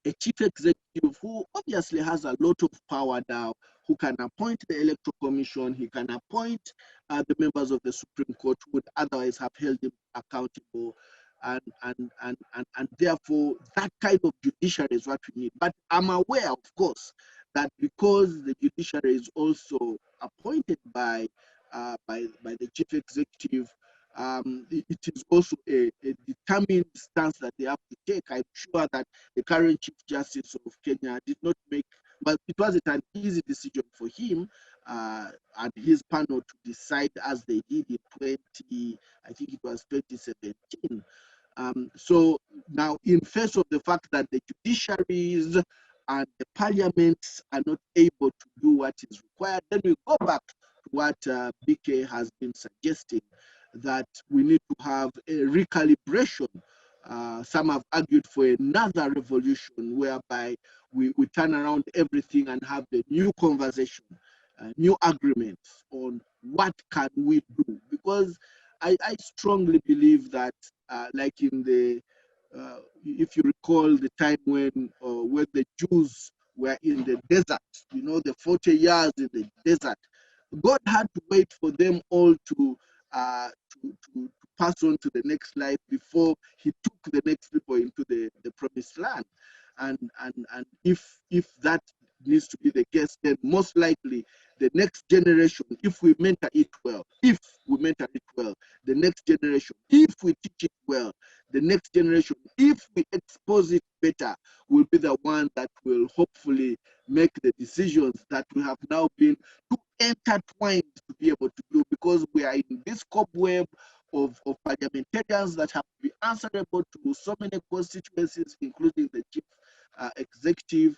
a chief executive who obviously has a lot of power now, who can appoint the electoral commission, he can appoint the members of the Supreme Court who would otherwise have held him accountable, and therefore that kind of judiciary is what we need. But I'm aware, of course, that because the judiciary is also appointed by the chief executive, it is also a determined stance that they have to take. I'm sure that the current Chief Justice of Kenya did not make, well, it wasn't an easy decision for him and his panel to decide as they did in 2017. So now, in face of the fact that the judiciaries and the parliaments are not able to do what is required, then we go back to what BK has been suggesting, that we need to have a recalibration. Some have argued for another revolution whereby we turn around everything and have the new conversation, new agreements on what can we do. Because I strongly believe that, like in the, if you recall the time when the Jews were in the desert, you know, the 40 years in the desert, God had to wait for them all to pass on to the next life before he took the next people into the promised land. And if that needs to be the case, then most likely the next generation, if we mentor it well, the next generation, if we teach it well, the next generation, if we expose it better, will be the one that will hopefully make the decisions that we have now been too intertwined to be able to do, because we are in this cobweb of parliamentarians that have to be answerable to so many constituencies, including the chief executive,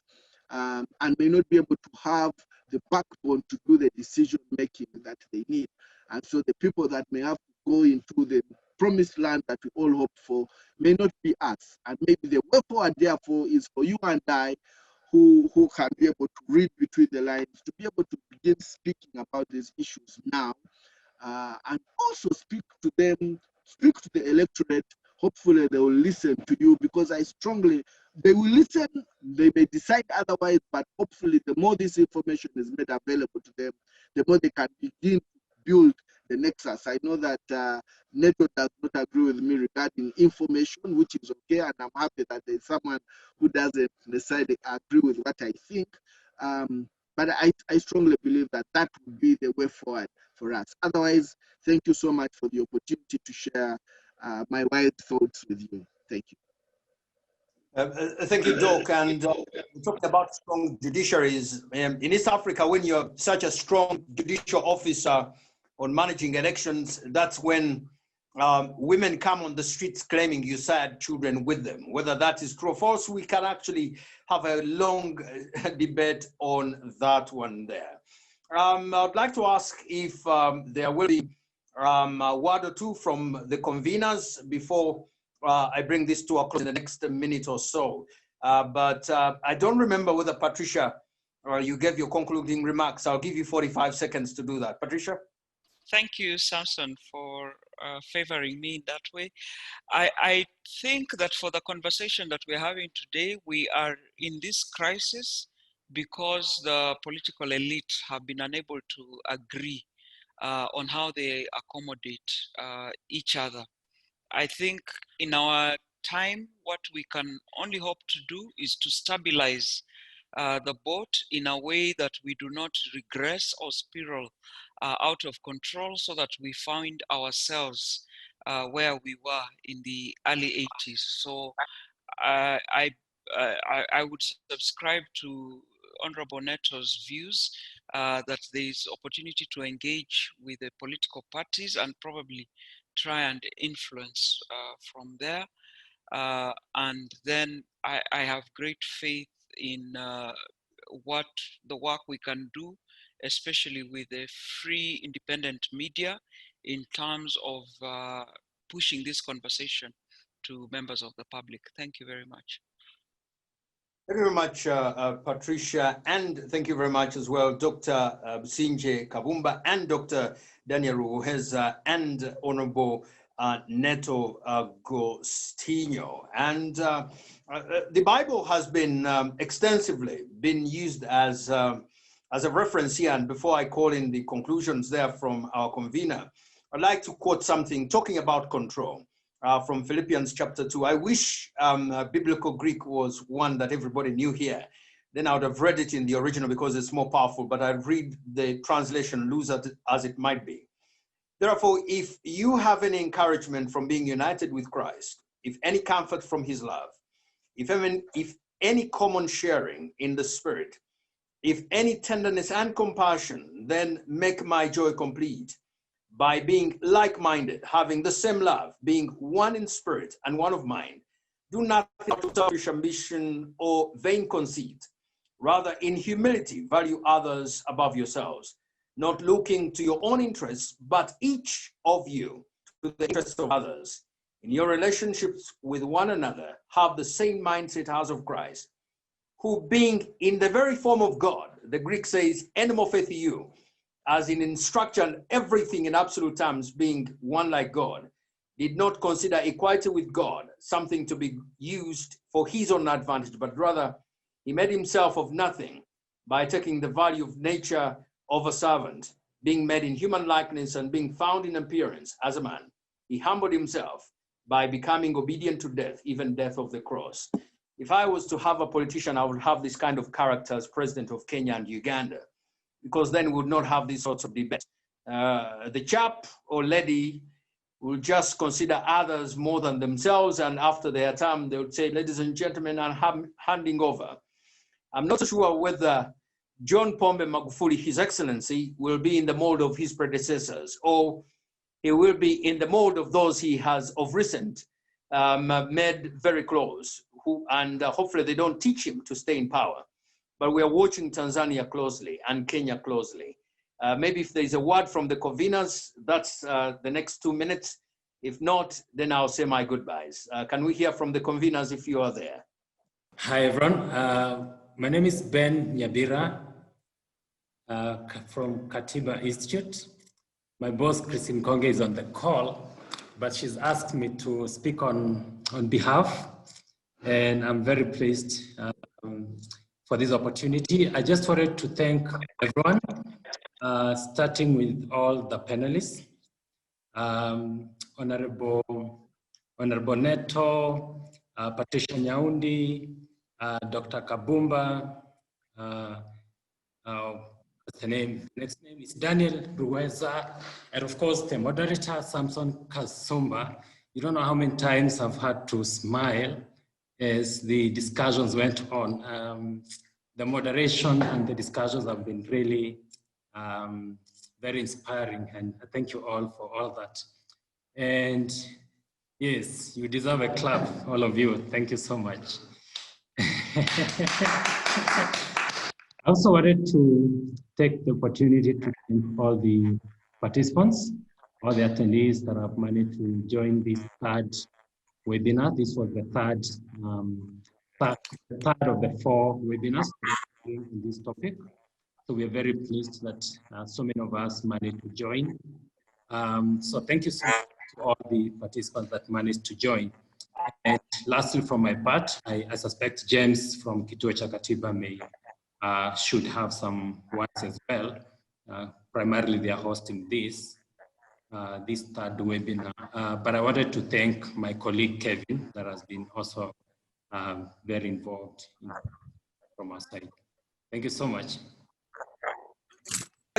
and may not be able to have the backbone to do the decision making that they need. And so the people that may have to go into the promised land that we all hope for may not be us. And maybe the way forward, therefore, is for you and I, who can be able to read between the lines, to be able to begin speaking about these issues now, and also speak to them, speak to the electorate. Hopefully they will listen to you, because they will listen, they may decide otherwise, but hopefully the more this information is made available to them, the more they can begin to build the nexus. I know that Neto does not agree with me regarding information, which is okay, and I'm happy that there's someone who doesn't necessarily agree with what I think. But I strongly believe that that would be the way forward for us. Otherwise, thank you so much for the opportunity to share my wild thoughts with you. Thank you. Thank you, Doc. And talking about strong judiciaries, in East Africa, when you're such a strong judicial officer on managing elections, that's when women come on the streets claiming you had children with them. Whether that is true or false, we can actually have a long debate on that one there. I'd like to ask if there will be a word or two from the conveners before I bring this to a close in the next minute or so. But I don't remember whether, Patricia, you gave your concluding remarks. I'll give you 45 seconds to do that. Patricia? Thank you, Samson, for favoring me in that way. I think that for the conversation that we're having today, we are in this crisis because the political elite have been unable to agree on how they accommodate each other. I think in our time, what we can only hope to do is to stabilize the boat in a way that we do not regress or spiral out of control, so that we find ourselves where we were in the early 80s. So I would subscribe to Honorable Neto's views that there is opportunity to engage with the political parties and probably try and influence from there. And then I have great faith in what the work we can do, especially with a free, independent media, in terms of pushing this conversation to members of the public. Thank you very much. Thank you very much, Patricia, and thank you very much as well, Dr. Sinje Kabumba and Dr. Daniel Ruheza and Honorable Neto Agostinho. And the Bible has been extensively been used as a reference here. And before I call in the conclusions there from our convener, I'd like to quote something talking about control. From Philippians chapter 2. I wish biblical Greek was one that everybody knew here. Then I would have read it in the original because it's more powerful, but I'd read the translation loose as it might be. Therefore, if you have any encouragement from being united with Christ, if any comfort from his love, if any common sharing in the Spirit, if any tenderness and compassion, then make my joy complete by being like-minded, having the same love, being one in spirit and one of mind. Do nothing out of selfish ambition or vain conceit. Rather, in humility, value others above yourselves, not looking to your own interests, but each of you to the interests of others. In your relationships with one another, have the same mindset as of Christ, who being in the very form of God, the Greek says, enmophatheu, as in structure and everything in absolute terms, being one like God, did not consider equality with God something to be used for his own advantage, but rather he made himself of nothing by taking the value of nature of a servant, being made in human likeness and being found in appearance as a man. He humbled himself by becoming obedient to death, even death of the cross. If I was to have a politician, I would have this kind of character as president of Kenya and Uganda, because then we would not have these sorts of debates. The chap or lady will just consider others more than themselves, and after their term, they would say, ladies and gentlemen, I'm handing over. I'm not sure whether John Pombe Magufuli, His Excellency, will be in the mold of his predecessors, or he will be in the mold of those he has of recent made very close, and hopefully they don't teach him to stay in power. But we are watching Tanzania closely and Kenya closely. Maybe if there's a word from the conveners, that's the next 2 minutes. If not, then I'll say my goodbyes. Can we hear from the conveners if you are there? Hi, everyone. My name is Ben Nyabira from Katiba Institute. My boss, Christine Konge, is on the call, but she's asked me to speak on behalf, and I'm very pleased for this opportunity. I just wanted to thank everyone, starting with all the panelists, Honorable Neto, Patricia Nyaundi, Dr. Kabumba, what's the name? Next name is Daniel Ruweza, and of course the moderator, Samson Kasumba. You don't know how many times I've had to smile as the discussions went on. The moderation and the discussions have been really very inspiring, and thank you all for all that. And yes, you deserve a clap, all of you. Thank you so much. I also wanted to take the opportunity to thank all the participants, all the attendees that have managed to join this third webinar. This was the third of the 4 webinars in this topic. So we are very pleased that so many of us managed to join. So thank you so much to all the participants that managed to join. And lastly, from my part, I suspect James from Kituo cha Katiba should have some words as well. Primarily, they are hosting this third webinar. But I wanted to thank my colleague Kevin, that has been also very involved from our side. Thank you so much.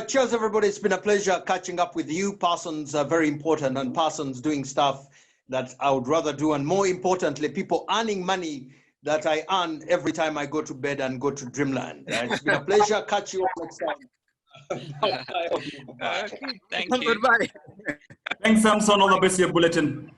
Cheers, everybody. It's been a pleasure catching up with you. Parsons are very important, and Parsons doing stuff that I would rather do. And more importantly, people earning money that I earn every time I go to bed and go to dreamland. It's been a pleasure. Catch you all next time. Bye. Okay, thank you. Goodbye. Thanks, Samson. All the best, your bulletin.